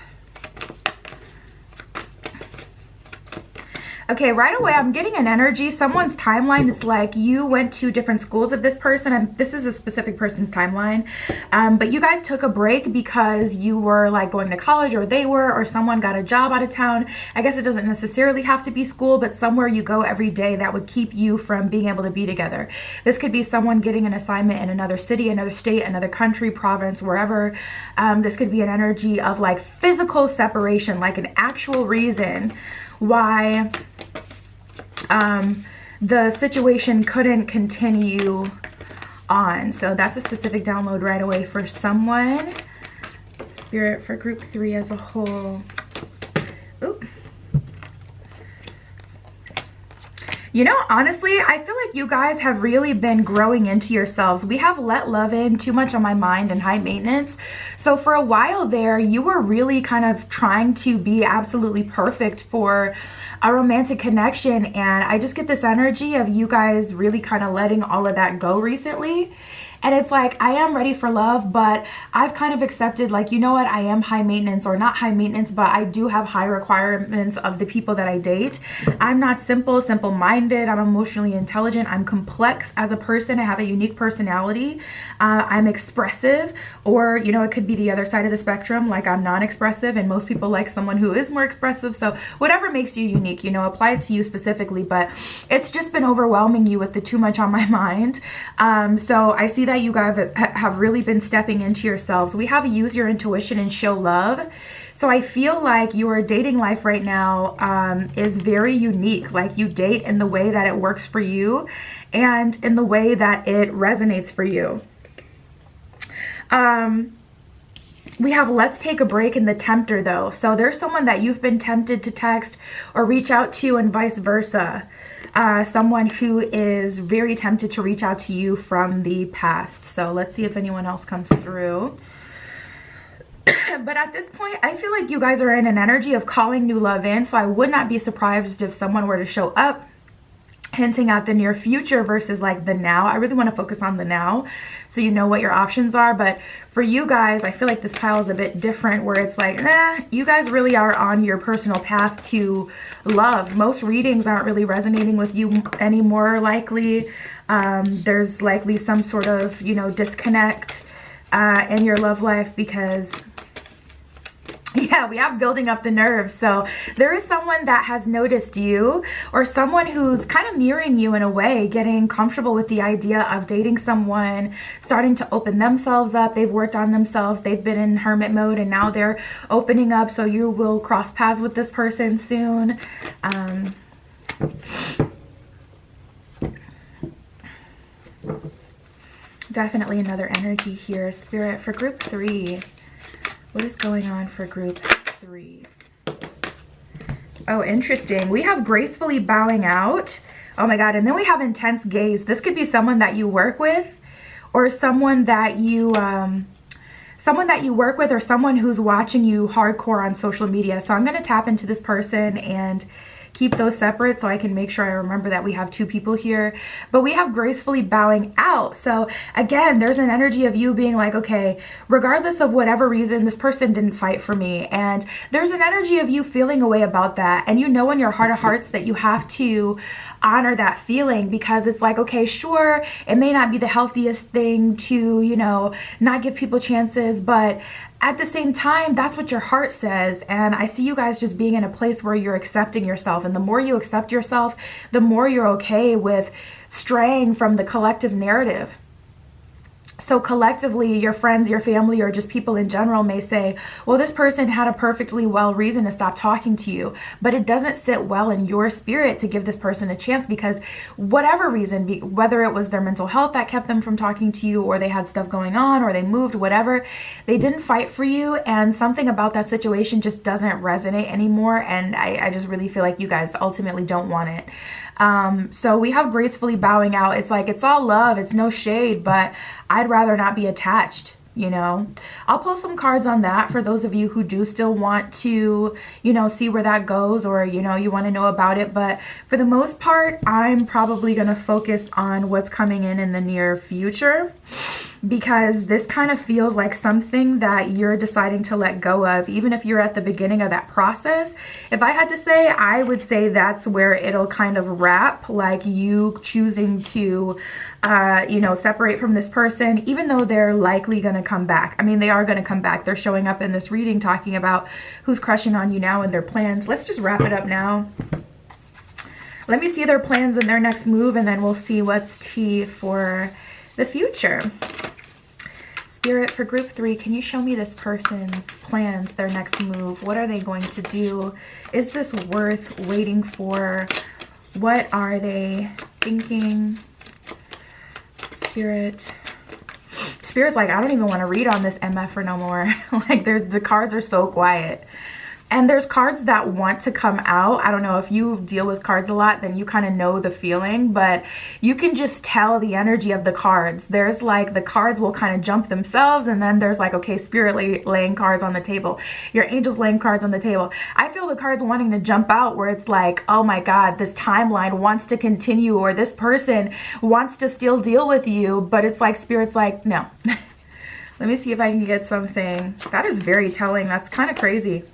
Okay, right away I'm getting an energy. Someone's timeline is like you went to different schools of this person, and this is a specific person's timeline. But you guys took a break because you were like going to college, or they were, or someone got a job out of town. I guess it doesn't necessarily have to be school, but somewhere you go every day that would keep you from being able to be together. This could be someone getting an assignment in another city, another state, another country, province, wherever. This could be an energy of like physical separation, like an actual reason why the situation couldn't continue on. So that's a specific download right away for someone. Spirit, for group 3 as a whole. Ooh. You know, honestly, I feel like you guys have really been growing into yourselves. We have let love in too much on my mind and high maintenance. So for a while there, you were really kind of trying to be absolutely perfect for a romantic connection. And I just get this energy of you guys really kind of letting all of that go recently. And it's like, I am ready for love, but I've kind of accepted, like, you know what, I am high maintenance, or not high maintenance, but I do have high requirements of the people that I date. I'm not simple-minded. I'm emotionally intelligent. I'm complex as a person. I have a unique personality. I'm expressive, or, you know, it could be the other side of the spectrum, like I'm non-expressive, and most people like someone who is more expressive. So whatever makes you unique, you know, apply it to you specifically. But it's just been overwhelming you with the too much on my mind. So I see that you guys have really been stepping into yourselves. We have use your intuition and show love. So I feel like your dating life right now is very unique. Like, you date in the way that it works for you and in the way that it resonates for you. We have let's take a break in the tempter though. So there's someone that you've been tempted to text or reach out to, and vice versa. Someone who is very tempted to reach out to you from the past. So let's see if anyone else comes through. But at this point, I feel like you guys are in an energy of calling new love in. So I would not be surprised if someone were to show up hinting at the near future versus like the now. I really want to focus on the now so you know what your options are. But for you guys, I feel like this pile is a bit different, where it's like, you guys really are on your personal path to love. Most readings aren't really resonating with you anymore, likely. There's likely some sort of, you know, disconnect in your love life, because yeah, we have building up the nerves. So there is someone that has noticed you, or someone who's kind of mirroring you in a way, getting comfortable with the idea of dating someone, starting to open themselves up. They've worked on themselves. They've been in hermit mode, and now they're opening up. So you will cross paths with this person soon. Definitely another energy here. Spirit, for group 3. What is going on for group 3? Oh, interesting. We have gracefully bowing out. Oh my God. And then we have intense gaze. This could be someone that you work with, or someone that you work with, or someone who's watching you hardcore on social media. So I'm going to tap into this person and keep those separate so I can make sure I remember that we have 2 people here. But we have gracefully bowing out. So again, there's an energy of you being like, okay, regardless of whatever reason, this person didn't fight for me. And there's an energy of you feeling a way about that. And you know in your heart of hearts that you have to honor that feeling, because it's like, okay, sure, it may not be the healthiest thing to, you know, not give people chances, but at the same time, that's what your heart says. And I see you guys just being in a place where you're accepting yourself. And the more you accept yourself, the more you're okay with straying from the collective narrative. So collectively, your friends, your family, or just people in general may say, well, this person had a perfectly well reason to stop talking to you, but it doesn't sit well in your spirit to give this person a chance, because whatever reason, whether it was their mental health that kept them from talking to you, or they had stuff going on, or they moved, whatever, they didn't fight for you, and something about that situation just doesn't resonate anymore. And I just really feel like you guys ultimately don't want it. So we have gracefully bowing out. It's like, it's all love, it's no shade, but I'd rather not be attached, you know. I'll pull some cards on that for those of you who do still want to, you know, see where that goes, or, you know, you want to know about it. But for the most part, I'm probably going to focus on what's coming in the near future, because this kind of feels like something that you're deciding to let go of, even if you're at the beginning of that process. If I had to say, I would say that's where it'll kind of wrap, like you choosing to, you know, separate from this person, even though they're likely going to come back. I mean, they are going to come back. They're showing up in this reading talking about who's crushing on you now and their plans. Let's just wrap it up now. Let me see their plans and their next move, and then we'll see what's tea for the future. Spirit, for group 3, can you show me this person's plans, their next move? What are they going to do? Is this worth waiting for? What are they thinking? Spirit's like, I don't even want to read on this MF or no more. Like, the cards are so quiet. And there's cards that want to come out. I don't know if you deal with cards a lot, then you kind of know the feeling, but you can just tell the energy of the cards. There's like the cards will kind of jump themselves, and then there's like, okay, spirit laying cards on the table, your angels laying cards on the table. I feel the cards wanting to jump out where it's like, oh my God, this timeline wants to continue, or this person wants to still deal with you, but it's like spirit's like, no. Let me see if I can get something. That is very telling. That's kind of crazy.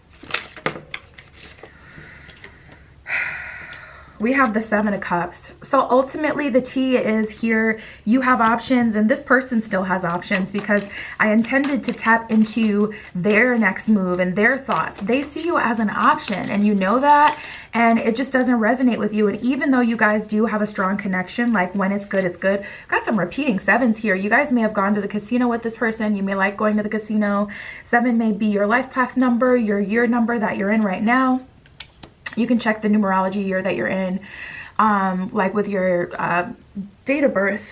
We have the 7 of Cups. So ultimately the tea is here. You have options, and this person still has options, because I intended to tap into their next move and their thoughts. They see you as an option, and you know that, and it just doesn't resonate with you. And even though you guys do have a strong connection, like when it's good, it's good. Got some repeating 7s here. You guys may have gone to the casino with this person. You may like going to the casino. 7 may be your life path number, your year number that you're in right now. You can check the numerology year that you're in, like with your date of birth.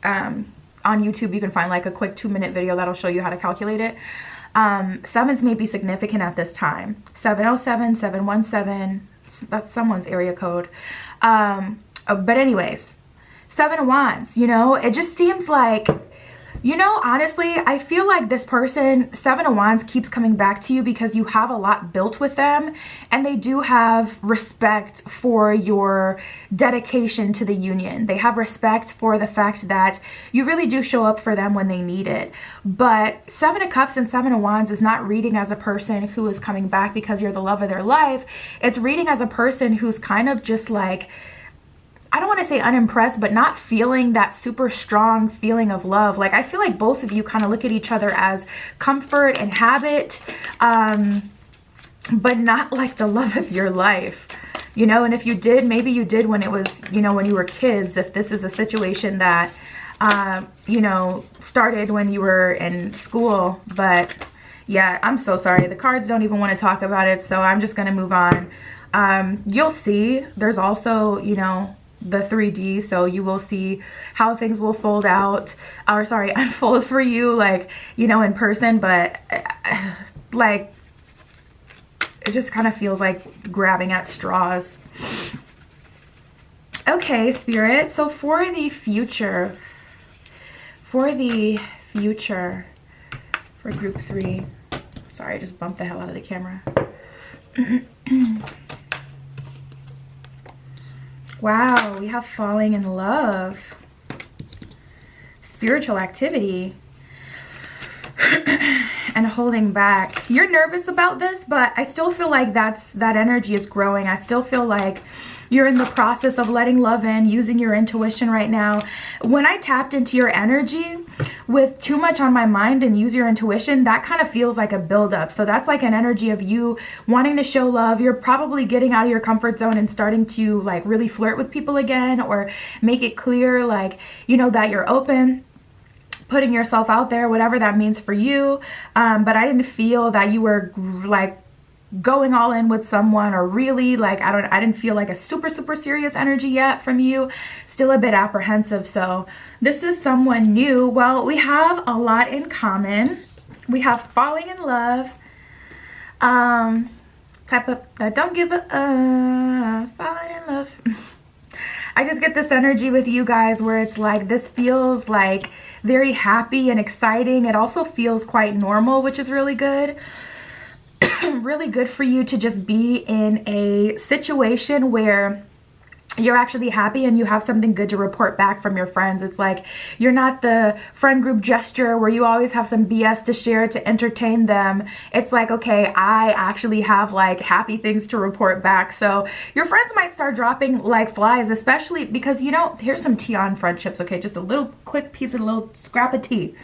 On YouTube, you can find like a quick 2-minute video that'll show you how to calculate it. 7s may be significant at this time. 707, 717, that's someone's area code. But anyways, 7 of Wands, you know, it just seems like, you know, honestly, I feel like this person, 7 of Wands, keeps coming back to you because you have a lot built with them, and they do have respect for your dedication to the union. They have respect for the fact that you really do show up for them when they need it. But 7 of Cups and 7 of Wands is not reading as a person who is coming back because you're the love of their life. It's reading as a person who's kind of just like, I don't want to say unimpressed, but not feeling that super strong feeling of love. Like, I feel like both of you kind of look at each other as comfort and habit, but not like the love of your life, you know. And if you did, maybe you did when it was, you know, when you were kids. If this is a situation that, you know, started when you were in school. But yeah, I'm so sorry. The cards don't even want to talk about it, so I'm just going to move on. You'll see there's also, you know, the 3D, so you will see how things will fold out, or sorry, unfold for you, like, you know, in person. But like, it just kind of feels like grabbing at straws. Okay, Spirit, so for the future, for group 3, sorry, I just bumped the hell out of the camera. Wow, we have falling in love, spiritual activity, and holding back. You're nervous about this, but I still feel like that energy is growing. I still feel like you're in the process of letting love in, using your intuition right now. When I tapped into your energy with too much on my mind and use your intuition, that kind of feels like a buildup. So that's like an energy of you wanting to show love. You're probably getting out of your comfort zone and starting to like really flirt with people again, or make it clear, like, you know, that you're open, putting yourself out there, whatever that means for you. But I didn't feel that you were like going all in with someone, or really like, I didn't feel like a super serious energy yet from you. Still a bit apprehensive. So this is someone new. Well, we have a lot in common. We have falling in love, type of don't give a falling in love. I just get this energy with you guys where it's like, this feels like very happy and exciting. It also feels quite normal, which is really good. Really good for you to just be in a situation where you're actually happy and you have something good to report back from your friends. It's like you're not the friend group gesture where you always have some BS to share to entertain them. It's like, okay, I actually have like happy things to report back. So your friends might start dropping like flies, especially because, you know, here's some tea on friendships. Okay, just a little quick piece of a little scrap of tea.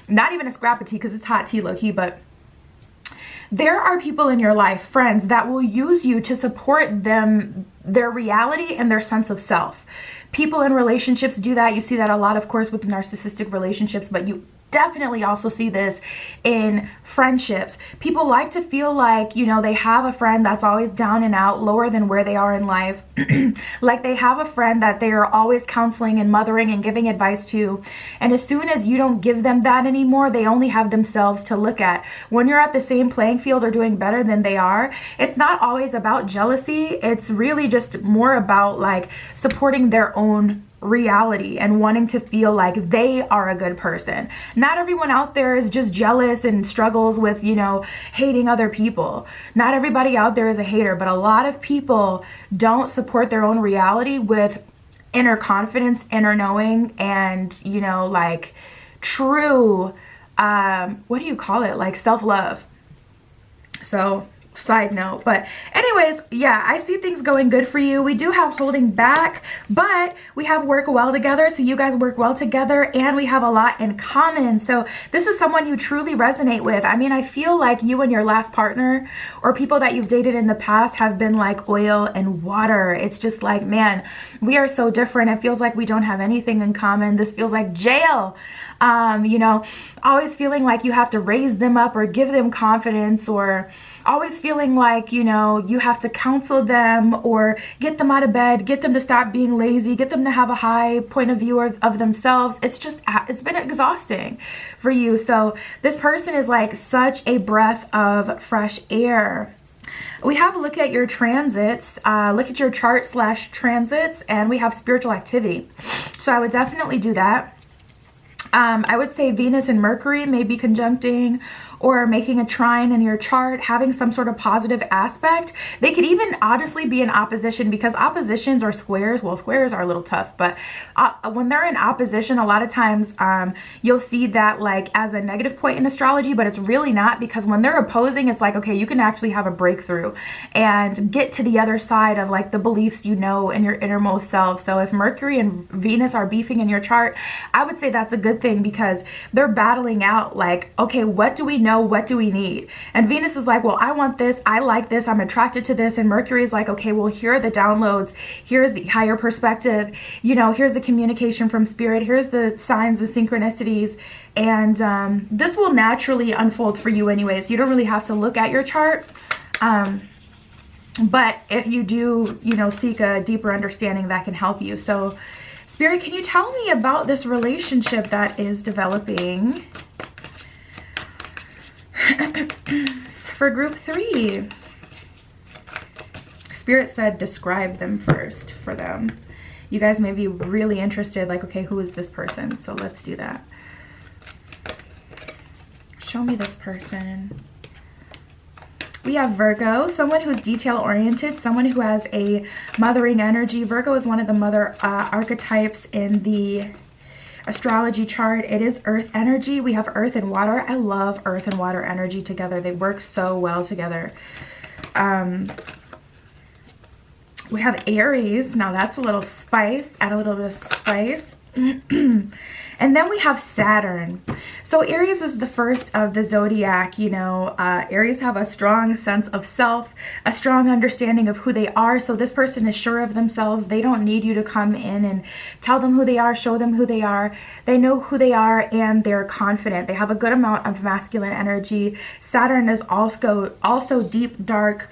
Not even a scrap of tea because it's hot tea low-key, but there are people in your life, friends, that will use you to support them, their reality and their sense of self. People in relationships do that. You see that a lot, of course, with narcissistic relationships, but definitely also see this in friendships. People like to feel like, you know, they have a friend that's always down and out, lower than where they are in life. Like they have a friend that they are always counseling and mothering and giving advice to. And as soon as you don't give them that anymore, they only have themselves to look at. When you're at the same playing field or doing better than they are, it's not always about jealousy. It's really just more about like supporting their own reality and wanting to feel like they are a good person. Not everyone out there is just jealous and struggles with, you know, hating other people. Not everybody out there is a hater, but a lot of people don't support their own reality with inner confidence, inner knowing, and, you know, like true, what do you call it? Like self-love. So side note, but anyways, yeah, I see things going good for you. We do have holding back, but we have work well together. So you guys work well together and we have a lot in common. So this is someone you truly resonate with. I mean, I feel like you and your last partner or people that you've dated in the past have been like oil and water. It's just like, man, we are so different. It feels like we don't have anything in common. This feels like jail. You know, always feeling like you have to raise them up or give them confidence, or always feeling like, you know, you have to counsel them or get them out of bed, get them to stop being lazy, get them to have a high point of view of themselves. It's just, it's been exhausting for you. So this person is like such a breath of fresh air. We have a look at your transits, look at your chart / transits, and we have spiritual activity. So I would definitely do that. I would say Venus and Mercury may be conjuncting or making a trine in your chart, having some sort of positive aspect. They could even honestly be in opposition, because oppositions or squares, well, squares are a little tough, but when they're in opposition, a lot of times you'll see that like as a negative point in astrology, but it's really not, because when they're opposing, it's like, okay, you can actually have a breakthrough and get to the other side of like the beliefs you know in your innermost self. So if Mercury and Venus are beefing in your chart, I would say that's a good thing, because they're battling out like, okay, what do we know? What do we need? And Venus is like, well, I want this. I like this. I'm attracted to this. And Mercury is like, okay, well, here are the downloads. Here's the higher perspective. You know, here's the communication from spirit. Here's the signs, the synchronicities. And this will naturally unfold for you anyways. You don't really have to look at your chart. But if you do, you know, seek a deeper understanding, that can help you. So Spirit, can you tell me about this relationship that is developing for group 3? Spirit said describe them first for them. You guys may be really interested, like, okay, who is this person? So let's do that. Show me this person. We have Virgo, someone who's detail-oriented, someone who has a mothering energy. Virgo is one of the mother archetypes in the astrology chart. It is earth energy. We have earth and water. I love earth and water energy together. They work so well together. We have Aries. Now that's a little spice. Add a little bit of spice. And then we have Saturn. So Aries is the first of the zodiac. You know, Aries have a strong sense of self, a strong understanding of who they are. So this person is sure of themselves. They don't need you to come in and tell them who they are, show them who they are. They know who they are and they're confident. They have a good amount of masculine energy. Saturn is also deep, dark,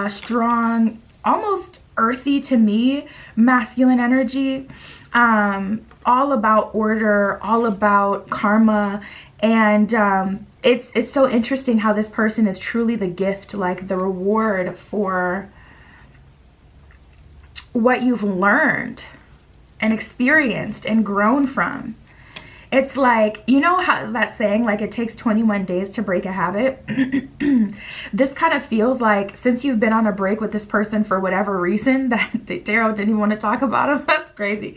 strong, almost earthy to me, masculine energy. All about order, all about karma, and it's so interesting how this person is truly the gift, like the reward for what you've learned and experienced and grown from. It's like, you know how that saying, like, it takes 21 days to break a habit? This kind of feels like, since you've been on a break with this person for whatever reason that Daryl didn't even want to talk about him, that's crazy.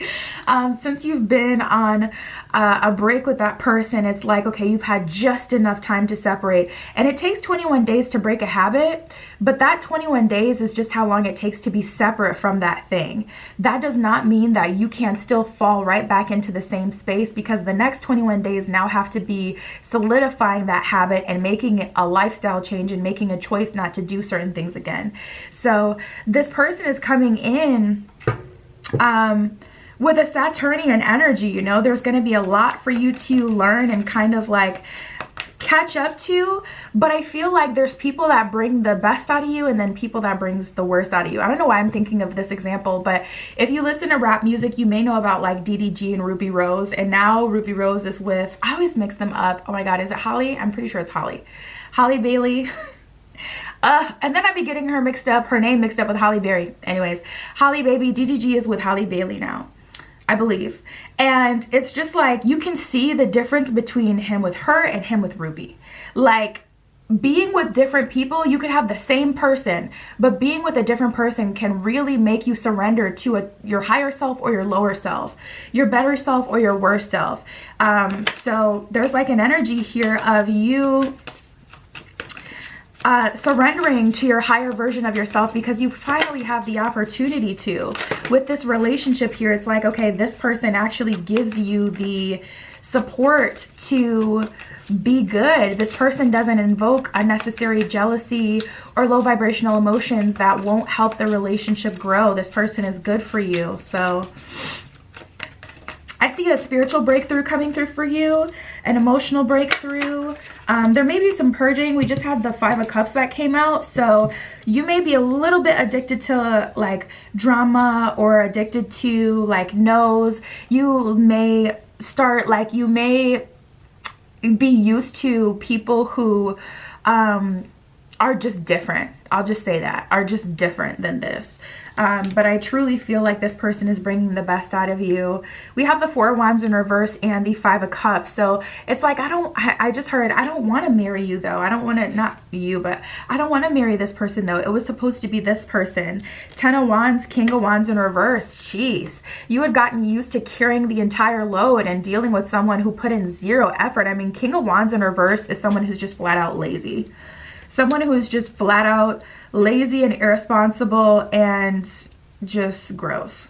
Since you've been on a break with that person, it's like, okay, you've had just enough time to separate. And it takes 21 days to break a habit, but that 21 days is just how long it takes to be separate from that thing. That does not mean that you can't still fall right back into the same space, because the next 21 days now have to be solidifying that habit and making it a lifestyle change and making a choice not to do certain things again. So this person is coming in with a Saturnian energy, you know, there's going to be a lot for you to learn and kind of like catch up to, but I feel like there's people that bring the best out of you and then people that brings the worst out of you. I don't know why I'm thinking of this example, but if you listen to rap music, you may know about like DDG and Ruby Rose, and now Ruby Rose is with, I always mix them up. Oh my God, is it Holly? I'm pretty sure it's Holly. Holly Bailey. And then I'd be getting her mixed up, her name mixed up with Holly Berry. Anyways, Holly Baby, DDG is with Holly Bailey now, I believe. And it's just like, you can see the difference between him with her and him with Ruby. Like, being with different people, you could have the same person, but being with a different person can really make you surrender to your higher self or your lower self, your better self or your worse self. So there's like an energy here of you surrendering to your higher version of yourself because you finally have the opportunity to. With this relationship here, it's like, okay, this person actually gives you the support to be good. This person doesn't invoke unnecessary jealousy or low vibrational emotions that won't help the relationship grow. This person is good for you. So I see a spiritual breakthrough coming through for you, an emotional breakthrough. There may be some purging. We just had the 5 of Cups that came out. So you may be a little bit addicted to like drama or addicted to like no's. You may start like, you may be used to people who are just different. I'll just say that, are just different than this. But I truly feel like this person is bringing the best out of you. We have the 4 of Wands in reverse and the 5 of Cups. So it's like, I just heard, I don't want to marry you though. I don't want to, not you, but I don't want to marry this person though. It was supposed to be this person. 10 of Wands, King of Wands in reverse. Jeez. You had gotten used to carrying the entire load and dealing with someone who put in 0 effort. I mean, King of Wands in reverse is someone who's just flat out lazy. Someone who is just flat out lazy and irresponsible and just gross.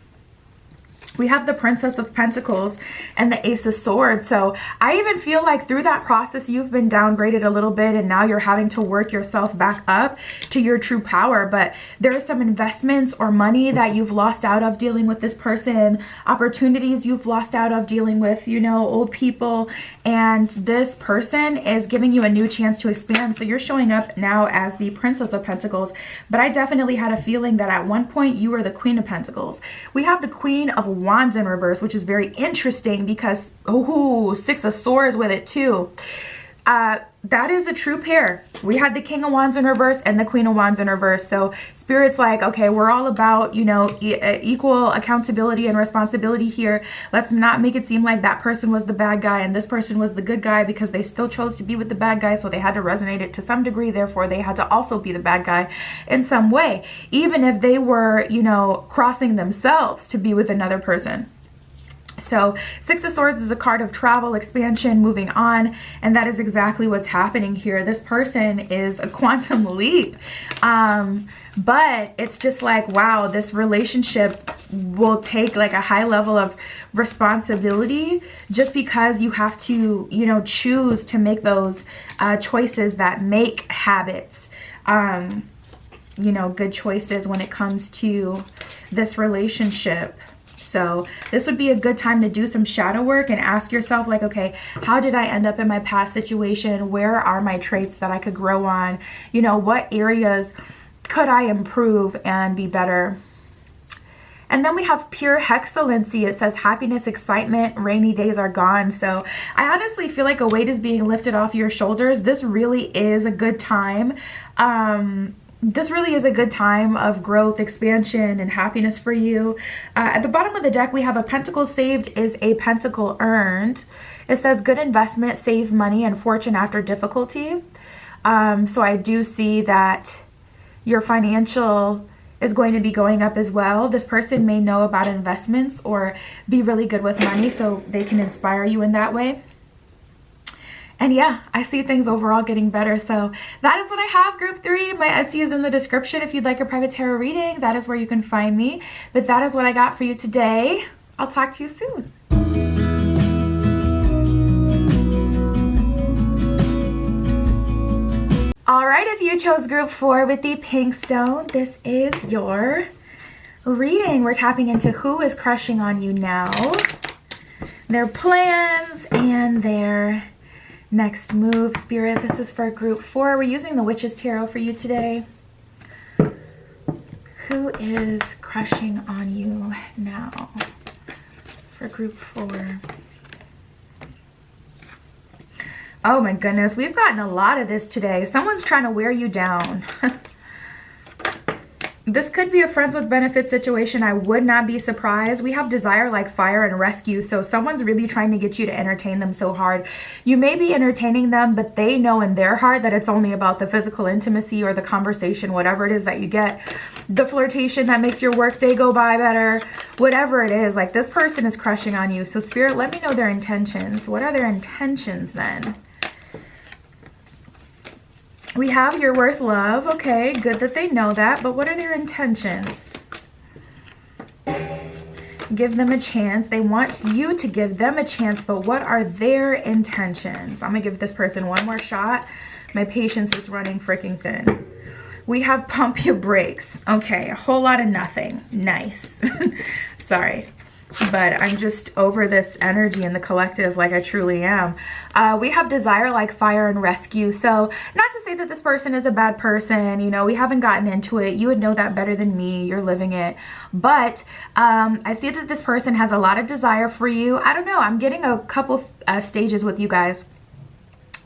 We have the Princess of Pentacles and the Ace of Swords. So I even feel like through that process, you've been downgraded a little bit and now you're having to work yourself back up to your true power. But there are some investments or money that you've lost out of dealing with this person, opportunities you've lost out of dealing with, you know, old people. And this person is giving you a new chance to expand. So you're showing up now as the Princess of Pentacles. But I definitely had a feeling that at one point you were the Queen of Pentacles. We have the Queen of Wands in reverse, which is very interesting because, oh, 6 of Swords with it too. That is a true pair. We had the King of Wands in reverse and the Queen of Wands in reverse. So Spirit's like, okay, we're all about, you know, equal accountability and responsibility here. Let's not make it seem like that person was the bad guy and this person was the good guy, because they still chose to be with the bad guy. So they had to resonate it to some degree. Therefore, they had to also be the bad guy in some way, even if they were, you know, crossing themselves to be with another person. So 6 of Swords is a card of travel, expansion, moving on, and that is exactly what's happening here. This person is a quantum leap, but it's just like, wow, this relationship will take like a high level of responsibility just because you have to, you know, choose to make those choices that make habits, you know, good choices when it comes to this relationship. So this would be a good time to do some shadow work and ask yourself like, okay, how did I end up in my past situation? Where are my traits that I could grow on? You know, what areas could I improve and be better? And then we have pure excellency. It says happiness, excitement, rainy days are gone. So I honestly feel like a weight is being lifted off your shoulders. This really is a good time. This really is a good time of growth, expansion, and happiness for you. At the bottom of the deck, we have a pentacle saved is a pentacle earned. It says good investment, save money, and fortune after difficulty. So I do see that your financial is going to be going up as well. This person may know about investments or be really good with money, so they can inspire you in that way. And yeah, I see things overall getting better. So that is what I have, group 3. My Etsy is in the description. If you'd like a private tarot reading, that is where you can find me. But that is what I got for you today. I'll talk to you soon. All right, if you chose group 4 with the pink stone, this is your reading, we're tapping into who is crushing on you now, their plans, and their next move. Spirit, this is for group 4. We're using the Witch's Tarot for you today. Who is crushing on you now for group 4? Oh my goodness, we've gotten a lot of this today. Someone's trying to wear you down. This could be a friends with benefits situation. I would not be surprised. We have desire like fire and rescue. So someone's really trying to get you to entertain them so hard. You may be entertaining them, but they know in their heart that it's only about the physical intimacy or the conversation, whatever it is that you get. The flirtation that makes your work day go by better. Whatever it is, like this person is crushing on you. So Spirit, let me know their intentions. What are their intentions then? We have you're worth love. Okay, good that they know that. But what are their intentions? Give them a chance. They want you to give them a chance, but what are their intentions? I'm going to give this person one more shot. My patience is running freaking thin. We have pump your brakes. Okay, a whole lot of nothing. Nice. Sorry. But I'm just over this energy in the collective, like I truly am. We have desire like fire and rescue. So not to say that this person is a bad person, you know, we haven't gotten into it. You would know that better than me. You're living it. But I see that this person has a lot of desire for you. I don't know. I'm getting a couple stages with you guys.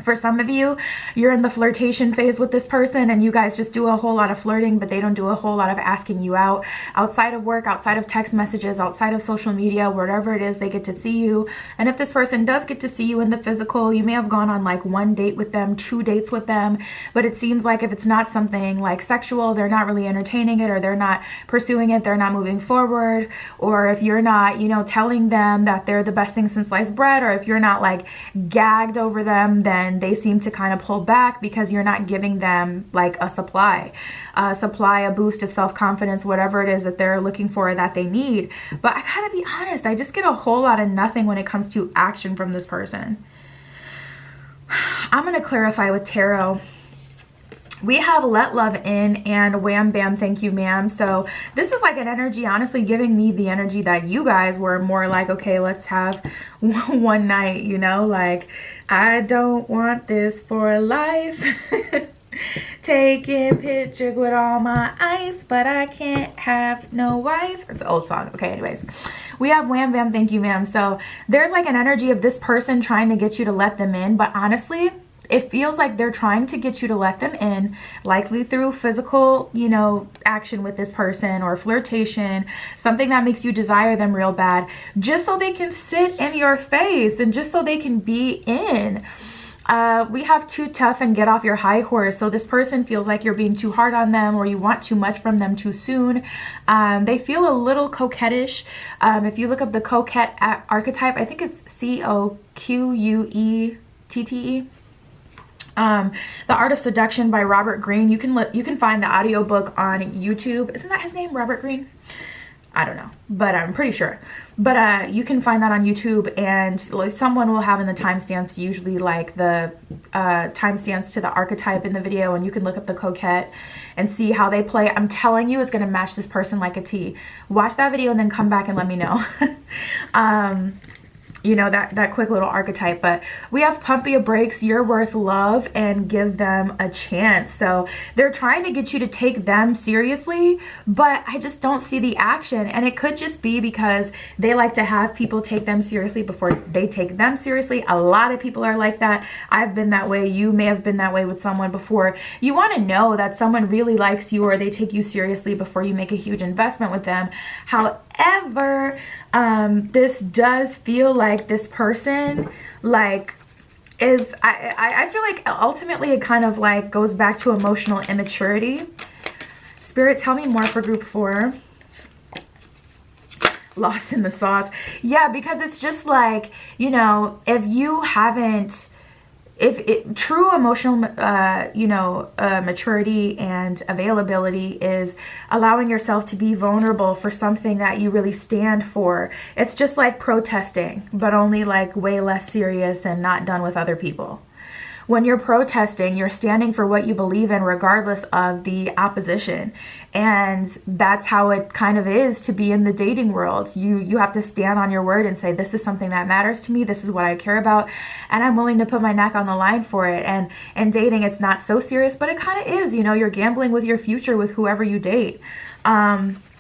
For some of you, you're in the flirtation phase with this person and you guys just do a whole lot of flirting, but they don't do a whole lot of asking you out outside of work, outside of text messages, outside of social media, wherever it is they get to see you. And if this person does get to see you in the physical, you may have gone on like 1 date with them, 2 dates with them, but it seems like if it's not something like sexual, they're not really entertaining it, or they're not pursuing it, they're not moving forward. Or if you're not, you know, telling them that they're the best thing since sliced bread, or if you're not like gagged over them, then they seem to kind of pull back because you're not giving them like a supply, a boost of self-confidence, whatever it is that they're looking for, that they need. But I gotta be honest, I just get a whole lot of nothing when it comes to action from this person. I'm gonna clarify with tarot. We have let love in and wham bam thank you ma'am. So this is like an energy, honestly giving me the energy that you guys were more like, okay, let's have one night, you know, like I don't want this for life. Taking pictures with all my ice, but I can't have no wife. It's an old song. Okay, anyways, we have wham bam thank you ma'am. So there's like an energy of this person trying to get you to let them in, but honestly it feels like they're trying to get you to let them in, likely through physical, you know, action with this person or flirtation, something that makes you desire them real bad, just so they can sit in your face and just so they can be in. We have too tough and get off your high horse. So this person feels like you're being too hard on them or you want too much from them too soon. They feel a little coquettish. If you look up the coquette archetype, I think it's COQUETTE. The Art of Seduction by Robert Greene. You can find the audiobook on YouTube. Isn't that his name, Robert Greene? I don't know, but I'm pretty sure. But you can find that on YouTube, and like, someone will have in the timestamps, usually like the timestamps to the archetype in the video, and you can look up the coquette and see how they play. I'm telling you, it's going to match this person like a T. Watch that video and then come back and let me know. You know, that quick little archetype. But we have pump your brakes, you're worth love, and give them a chance. So they're trying to get you to take them seriously, but I just don't see the action. And it could just be because they like to have people take them seriously before they take them seriously. A lot of people are like that. I've been that way. You may have been that way with someone before. You want to know that someone really likes you or they take you seriously before you make a huge investment with them. However, this does feel like this person like is, I feel like ultimately it kind of like goes back to emotional immaturity. Spirit, tell me more for group 4. Lost in the sauce. Yeah, because it's just like, you know, if you haven't, true emotional, maturity and availability is allowing yourself to be vulnerable for something that you really stand for. It's just like protesting, but only like way less serious and not done with other people. When you're protesting, you're standing for what you believe in regardless of the opposition. And that's how it kind of is to be in the dating world. You have to stand on your word and say, this is something that matters to me. This is what I care about. And I'm willing to put my neck on the line for it. And dating, it's not so serious, but it kind of is. You know, you're gambling with your future with whoever you date.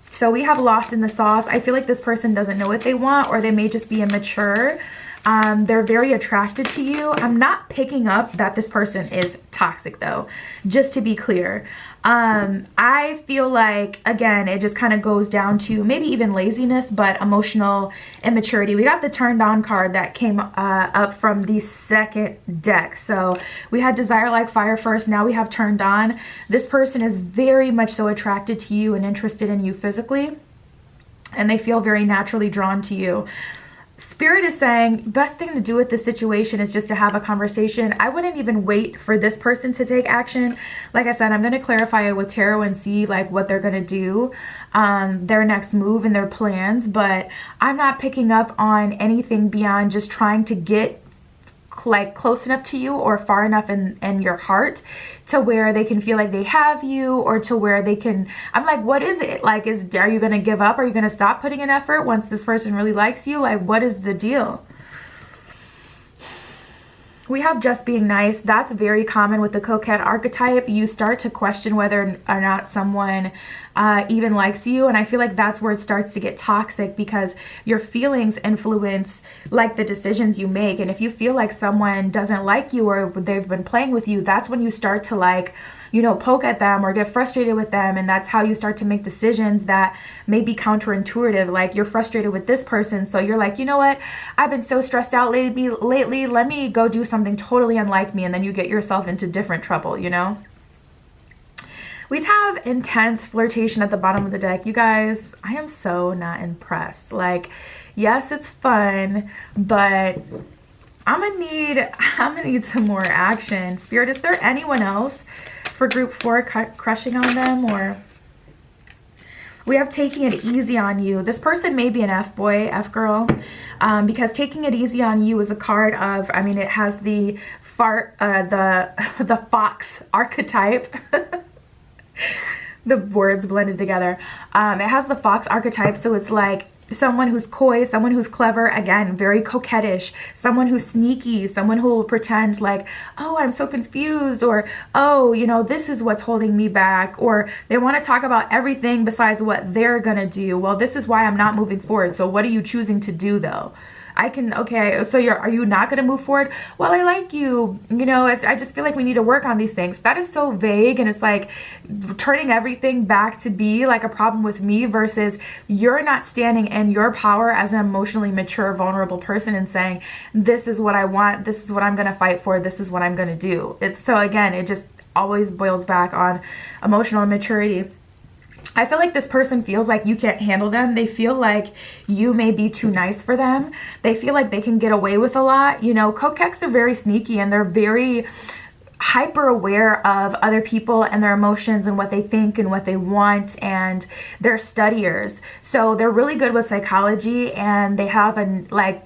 So we have lost in the sauce. I feel like this person doesn't know what they want, or they may just be immature. They're very attracted to you. I'm not picking up that this person is toxic though, just to be clear. I feel like, again, it just kind of goes down to maybe even laziness, but emotional immaturity. We got the turned on card that came up from the second deck. So we had desire like fire first. Now we have turned on. This person is very much so attracted to you and interested in you physically, and they feel very naturally drawn to you. Spirit is saying best thing to do with this situation is just to have a conversation. I wouldn't even wait for this person to take action. Like I said, I'm going to clarify it with tarot and see like what they're going to do, their next move and their plans. But I'm not picking up on anything beyond just trying to get like close enough to you or far enough in your heart to where they can feel like they have you, or to where they can, I'm like, what is it? Like, are you going to give up? Are you going to stop putting in effort once this person really likes you? Like, what is the deal? We have just being nice. That's very common with the coquette archetype. You start to question whether or not someone even likes you. And I feel like that's where it starts to get toxic, because your feelings influence like the decisions you make. And if you feel like someone doesn't like you, or they've been playing with you, that's when you start to like, you know, poke at them or get frustrated with them. And that's how you start to make decisions that may be counterintuitive. Like, you're frustrated with this person, so you're like, you know what? I've been so stressed out lately. Let me go do something totally unlike me. And then you get yourself into different trouble, you know? We have intense flirtation at the bottom of the deck. You guys, I am so not impressed. Like, yes, it's fun, but I'm gonna need some more action. Spirit, is there anyone else for group 4 crushing on them? Or we have taking it easy on you. This person may be an F-boy, F-girl, because taking it easy on you is a card of, I mean, it has the the fox archetype. The words blended together. It has the fox archetype, so it's like someone who's coy, someone who's clever, again, very coquettish, someone who's sneaky, someone who will pretend like, oh, I'm so confused, or, oh, you know, this is what's holding me back, or they want to talk about everything besides what they're gonna do. Well, this is why I'm not moving forward. So what are you choosing to do though? Okay, so are you not going to move forward? Well, I like you, you know, I just feel like we need to work on these things. That is so vague, and it's like turning everything back to be like a problem with me, versus you're not standing in your power as an emotionally mature, vulnerable person and saying, this is what I want, this is what I'm going to fight for, this is what I'm going to do. It's so, again, it just always boils back on emotional immaturity. I feel like this person feels like you can't handle them. They feel like you may be too nice for them. They feel like they can get away with a lot. You know, coquettes are very sneaky, and they're very hyper aware of other people and their emotions and what they think and what they want, and they're studiers. So they're really good with psychology, and they have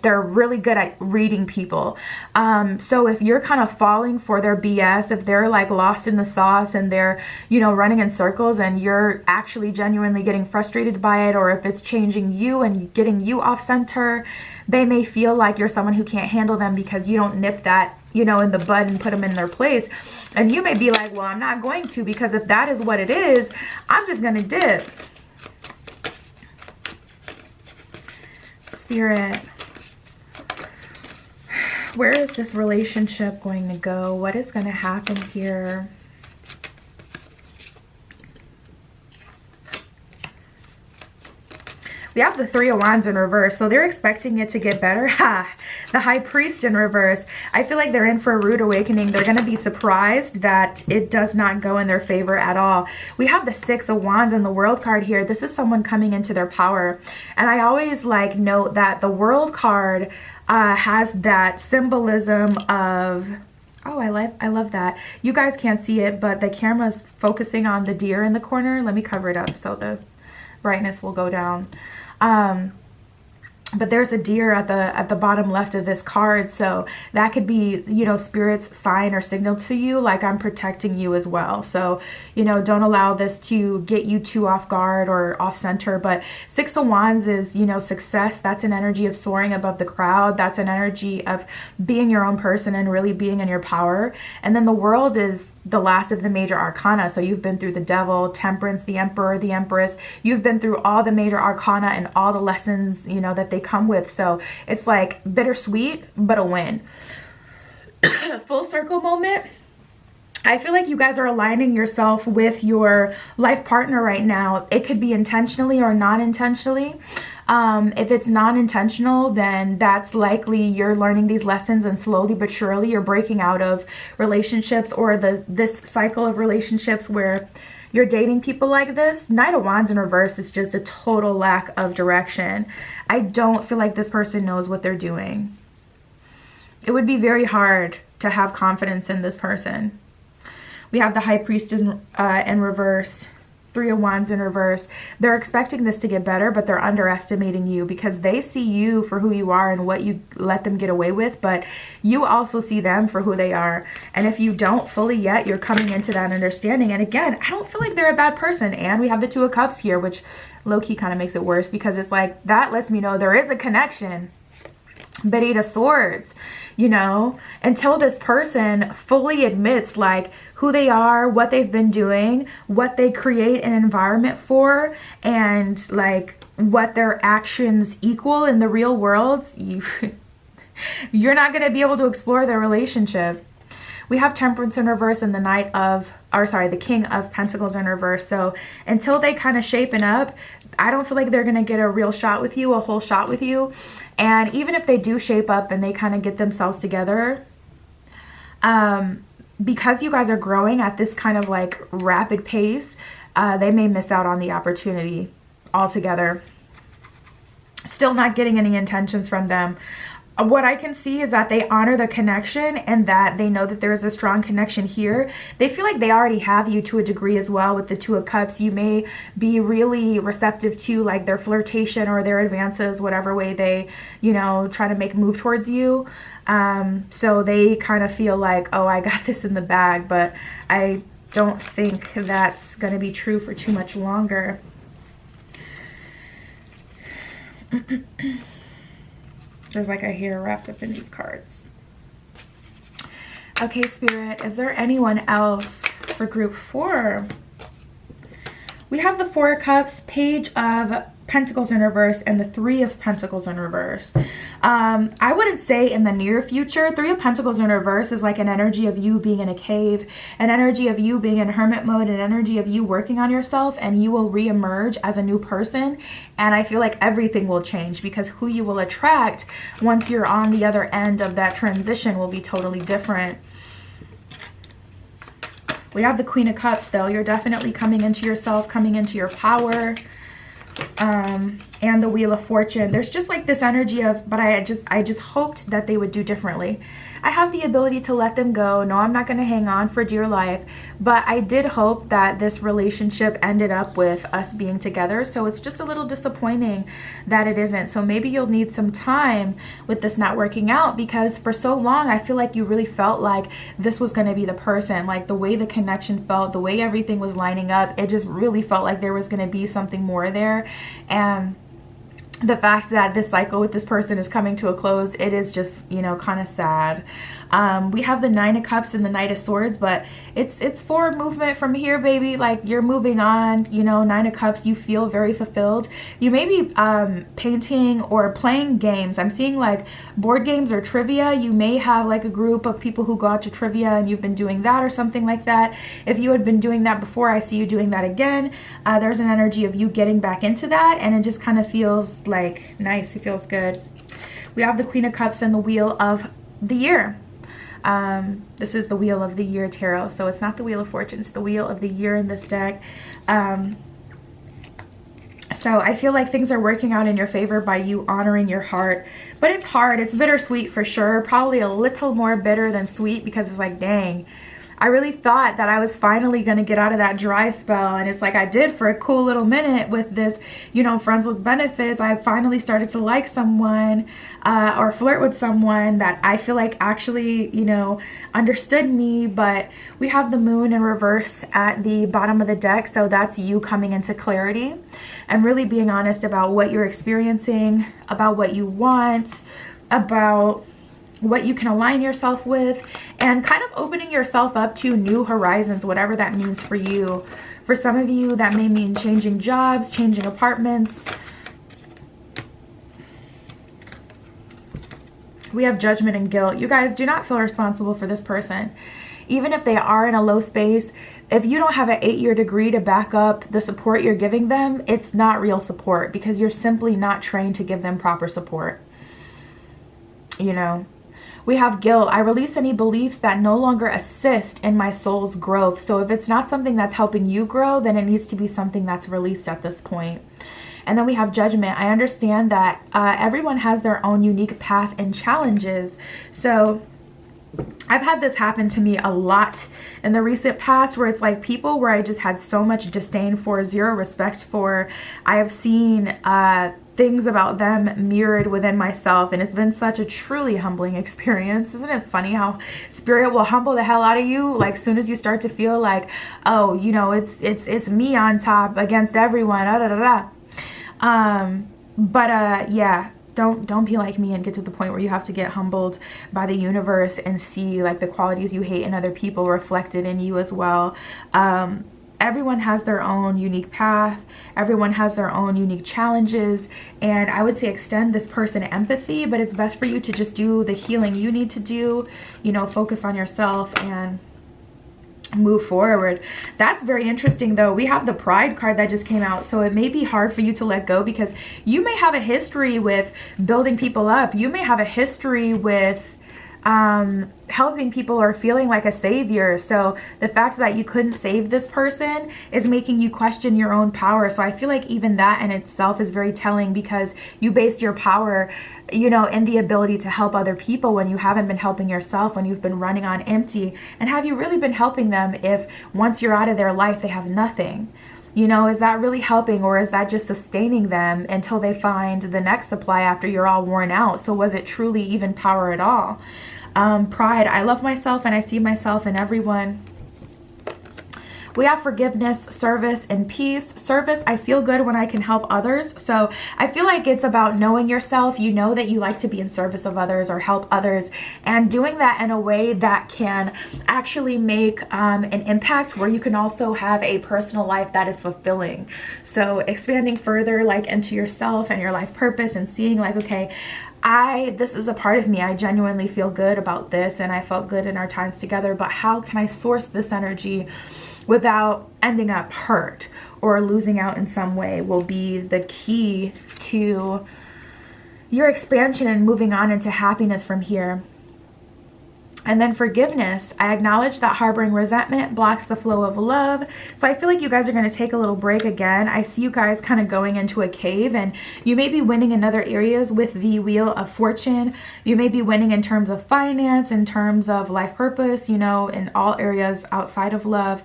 they're really good at reading people. So if you're kind of falling for their BS, if they're like lost in the sauce and they're, you know, running in circles, and you're actually genuinely getting frustrated by it, or if it's changing you and getting you off center, they may feel like you're someone who can't handle them because you don't nip that, you know, in the bud and put them in their place. And you may be like, well, I'm not going to, because if that is what it is, I'm just going to dip. Spirit, where is this relationship going to go? What is going to happen here? We have the 3 of Wands in reverse, so they're expecting it to get better. The High Priest in reverse. I feel like they're in for a rude awakening. They're going to be surprised that it does not go in their favor at all. We have the 6 of Wands and the World card here. This is someone coming into their power. And I always like note that the World card has that symbolism of... Oh, I love that. You guys can't see it, but the camera's focusing on the deer in the corner. Let me cover it up so the brightness will go down. but there's a deer at the bottom left of this card, so that could be, you know, spirit's sign or signal to you, like I'm protecting you as well. So, you know, don't allow this to get you too off guard or off center. But Six of Wands is, you know, success. That's an energy of soaring above the crowd. That's an energy of being your own person and really being in your power. And then the World is the last of the major arcana. So you've been through the Devil, Temperance, the Emperor, the Empress. You've been through all the major arcana and all the lessons, you know, that they come with. So it's like bittersweet, but a win. Full circle moment. I feel like you guys are aligning yourself with your life partner right now. It could be intentionally or non-intentionally. If it's non-intentional, then that's likely you're learning these lessons, and slowly but surely you're breaking out of relationships, or this cycle of relationships where you're dating people like this. Knight of Wands in reverse is just a total lack of direction. I don't feel like this person knows what they're doing. It would be very hard to have confidence in this person. We have the High Priestess in reverse. Three of Wands in reverse. They're expecting this to get better, but they're underestimating you because they see you for who you are and what you let them get away with, but you also see them for who they are. And if you don't fully yet, you're coming into that understanding. And again, I don't feel like they're a bad person. And we have the Two of Cups here, which low-key kind of makes it worse because it's like, that lets me know there is a connection. But Eight of Swords, you know, until this person fully admits like who they are, what they've been doing, what they create an environment for, and like what their actions equal in the real world, you're not going to be able to explore their relationship. We have Temperance in reverse and the King of Pentacles in reverse. So until they kind of shapen up, I don't feel like they're going to get a real shot with you, a whole shot with you. And even if they do shape up and they kind of get themselves together, because you guys are growing at this kind of like rapid pace, they may miss out on the opportunity altogether. Still not getting any intentions from them. What I can see is that they honor the connection and that they know that there is a strong connection here. They feel like they already have you to a degree as well with the Two of Cups. You may be really receptive to like their flirtation or their advances, whatever way they, you know, try to make a move towards you. So they kind of feel like, oh, I got this in the bag, but I don't think that's going to be true for too much longer. There's like a hair wrapped up in these cards. Okay, Spirit, is there anyone else for group 4? We have the Four of Cups, Page of Pentacles in reverse, and the Three of Pentacles in reverse. I wouldn't say in the near future. Three of Pentacles in reverse is like an energy of you being in a cave, an energy of you being in hermit mode, an energy of you working on yourself, and you will reemerge as a new person. And I feel like everything will change because who you will attract once you're on the other end of that transition will be totally different. We have the Queen of Cups though. You're definitely coming into yourself, coming into your power. And the Wheel of Fortune. There's just like this energy of, but I just hoped that they would do differently. I have the ability to let them go. No, I'm not going to hang on for dear life, but I did hope that this relationship ended up with us being together. So it's just a little disappointing that it isn't. So maybe you'll need some time with this not working out, because for so long I feel like you really felt like this was going to be the person. Like the way the connection felt, the way everything was lining up, it just really felt like there was going to be something more there. And the fact that this cycle with this person is coming to a close, it is just, you know, kind of sad. We have the Nine of Cups and the Knight of Swords, but it's forward movement from here, baby. Like you're moving on, you know. Nine of Cups, you feel very fulfilled. You may be painting or playing games. I'm seeing like board games or trivia. You may have like a group of people who go out to trivia and you've been doing that or something like that. If you had been doing that before, I see you doing that again. There's an energy of you getting back into that, and it just kind of feels like nice. It feels good. We have the Queen of Cups and the Wheel of the Year. This is the Wheel of the Year tarot, so it's not the Wheel of Fortune, it's the Wheel of the Year in this deck. So I feel like things are working out in your favor by you honoring your heart, but it's hard. It's bittersweet for sure, probably a little more bitter than sweet, because it's like, dang, I really thought that I was finally going to get out of that dry spell. And it's like I did for a cool little minute with this, you know, friends with benefits. I finally started to like someone or flirt with someone that I feel like actually, you know, understood me. But we have the moon in reverse at the bottom of the deck. So that's you coming into clarity and really being honest about what you're experiencing, about what you want, about what you can align yourself with, and kind of opening yourself up to new horizons, whatever that means for you. For some of you, that may mean changing jobs, changing apartments. We have judgment and guilt. You guys do not feel responsible for this person. Even if they are in a low space, if you don't have an 8-year degree to back up the support you're giving them, it's not real support because you're simply not trained to give them proper support. You know, we have guilt. I release any beliefs that no longer assist in my soul's growth. So if it's not something that's helping you grow, then it needs to be something that's released at this point. And then we have judgment. I understand that everyone has their own unique path and challenges. So I've had this happen to me a lot in the recent past where it's like people where I just had so much disdain for, zero respect for. I have seen things about them mirrored within myself, and it's been such a truly humbling experience. Isn't it funny how spirit will humble the hell out of you like soon as you start to feel like, oh, you know, it's me on top against everyone, yeah, don't be like me and get to the point where you have to get humbled by the universe and see like the qualities you hate in other people reflected in you as well. Everyone has their own unique path. Everyone has their own unique challenges. And I would say extend this person empathy, but it's best for you to just do the healing you need to do, you know, focus on yourself and move forward. That's very interesting though. We have the Pride card that just came out. So it may be hard for you to let go because you may have a history with building people up. You may have a history with helping people or feeling like a savior. So the fact that you couldn't save this person is making you question your own power. So I feel like even that in itself is very telling because you base your power, you know, in the ability to help other people when you haven't been helping yourself, when you've been running on empty. And have you really been helping them if once you're out of their life, they have nothing? You know, is that really helping, or is that just sustaining them until they find the next supply after you're all worn out? So was it truly even power at all? Pride. I love myself and I see myself in everyone. We have forgiveness, service, and peace. Service, I feel good when I can help others. So I feel like it's about knowing yourself. You know that you like to be in service of others or help others, and doing that in a way that can actually make an impact where you can also have a personal life that is fulfilling. So expanding further like into yourself and your life purpose and seeing like, okay, this is a part of me. I genuinely feel good about this and I felt good in our times together, but how can I source this energy without ending up hurt or losing out in some way will be the key to your expansion and moving on into happiness from here. And then forgiveness. I acknowledge that harboring resentment blocks the flow of love. So I feel like you guys are going to take a little break again. I see you guys kind of going into a cave, and you may be winning in other areas with the Wheel of Fortune. You may be winning in terms of finance, in terms of life purpose, you know, in all areas outside of love,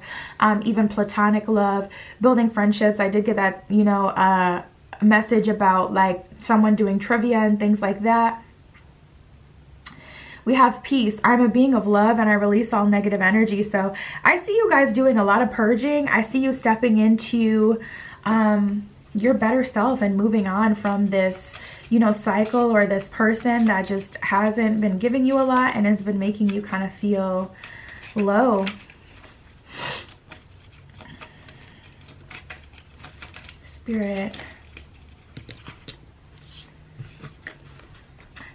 even platonic love, building friendships. I did get that, you know, message about like someone doing trivia and things like that. We have peace. I'm a being of love and I release all negative energy. So I see you guys doing a lot of purging. I see you stepping into your better self and moving on from this, you know, cycle or this person that just hasn't been giving you a lot and has been making you kind of feel low. Spirit.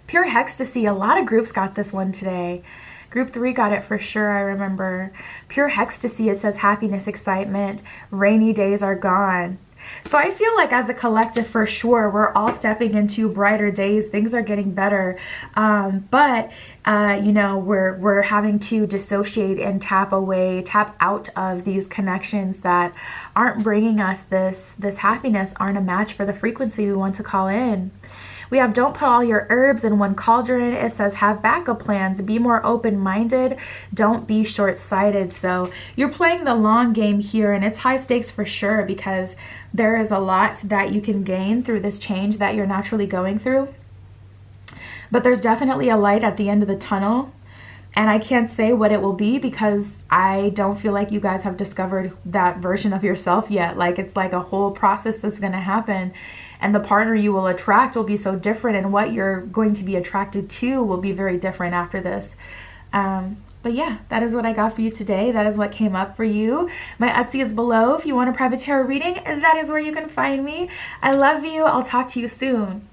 Pure Ecstasy. A lot of groups got this one today. Group 3 got it for sure, I remember. Pure Ecstasy, it says happiness, excitement, rainy days are gone. So I feel like as a collective, for sure, we're all stepping into brighter days. Things are getting better. But you know, we're having to dissociate and tap out of these connections that aren't bringing us this happiness, aren't a match for the frequency we want to call in. We have don't put all your herbs in one cauldron. It says have backup plans, be more open-minded, don't be short-sighted. So you're playing the long game here, and it's high stakes for sure, because there is a lot that you can gain through this change that you're naturally going through. But there's definitely a light at the end of the tunnel. And I can't say what it will be because I don't feel like you guys have discovered that version of yourself yet. Like, it's like a whole process that's going to happen. And the partner you will attract will be so different. And what you're going to be attracted to will be very different after this. But yeah, that is what I got for you today. That is what came up for you. My Etsy is below. If you want a private tarot reading, that is where you can find me. I love you. I'll talk to you soon.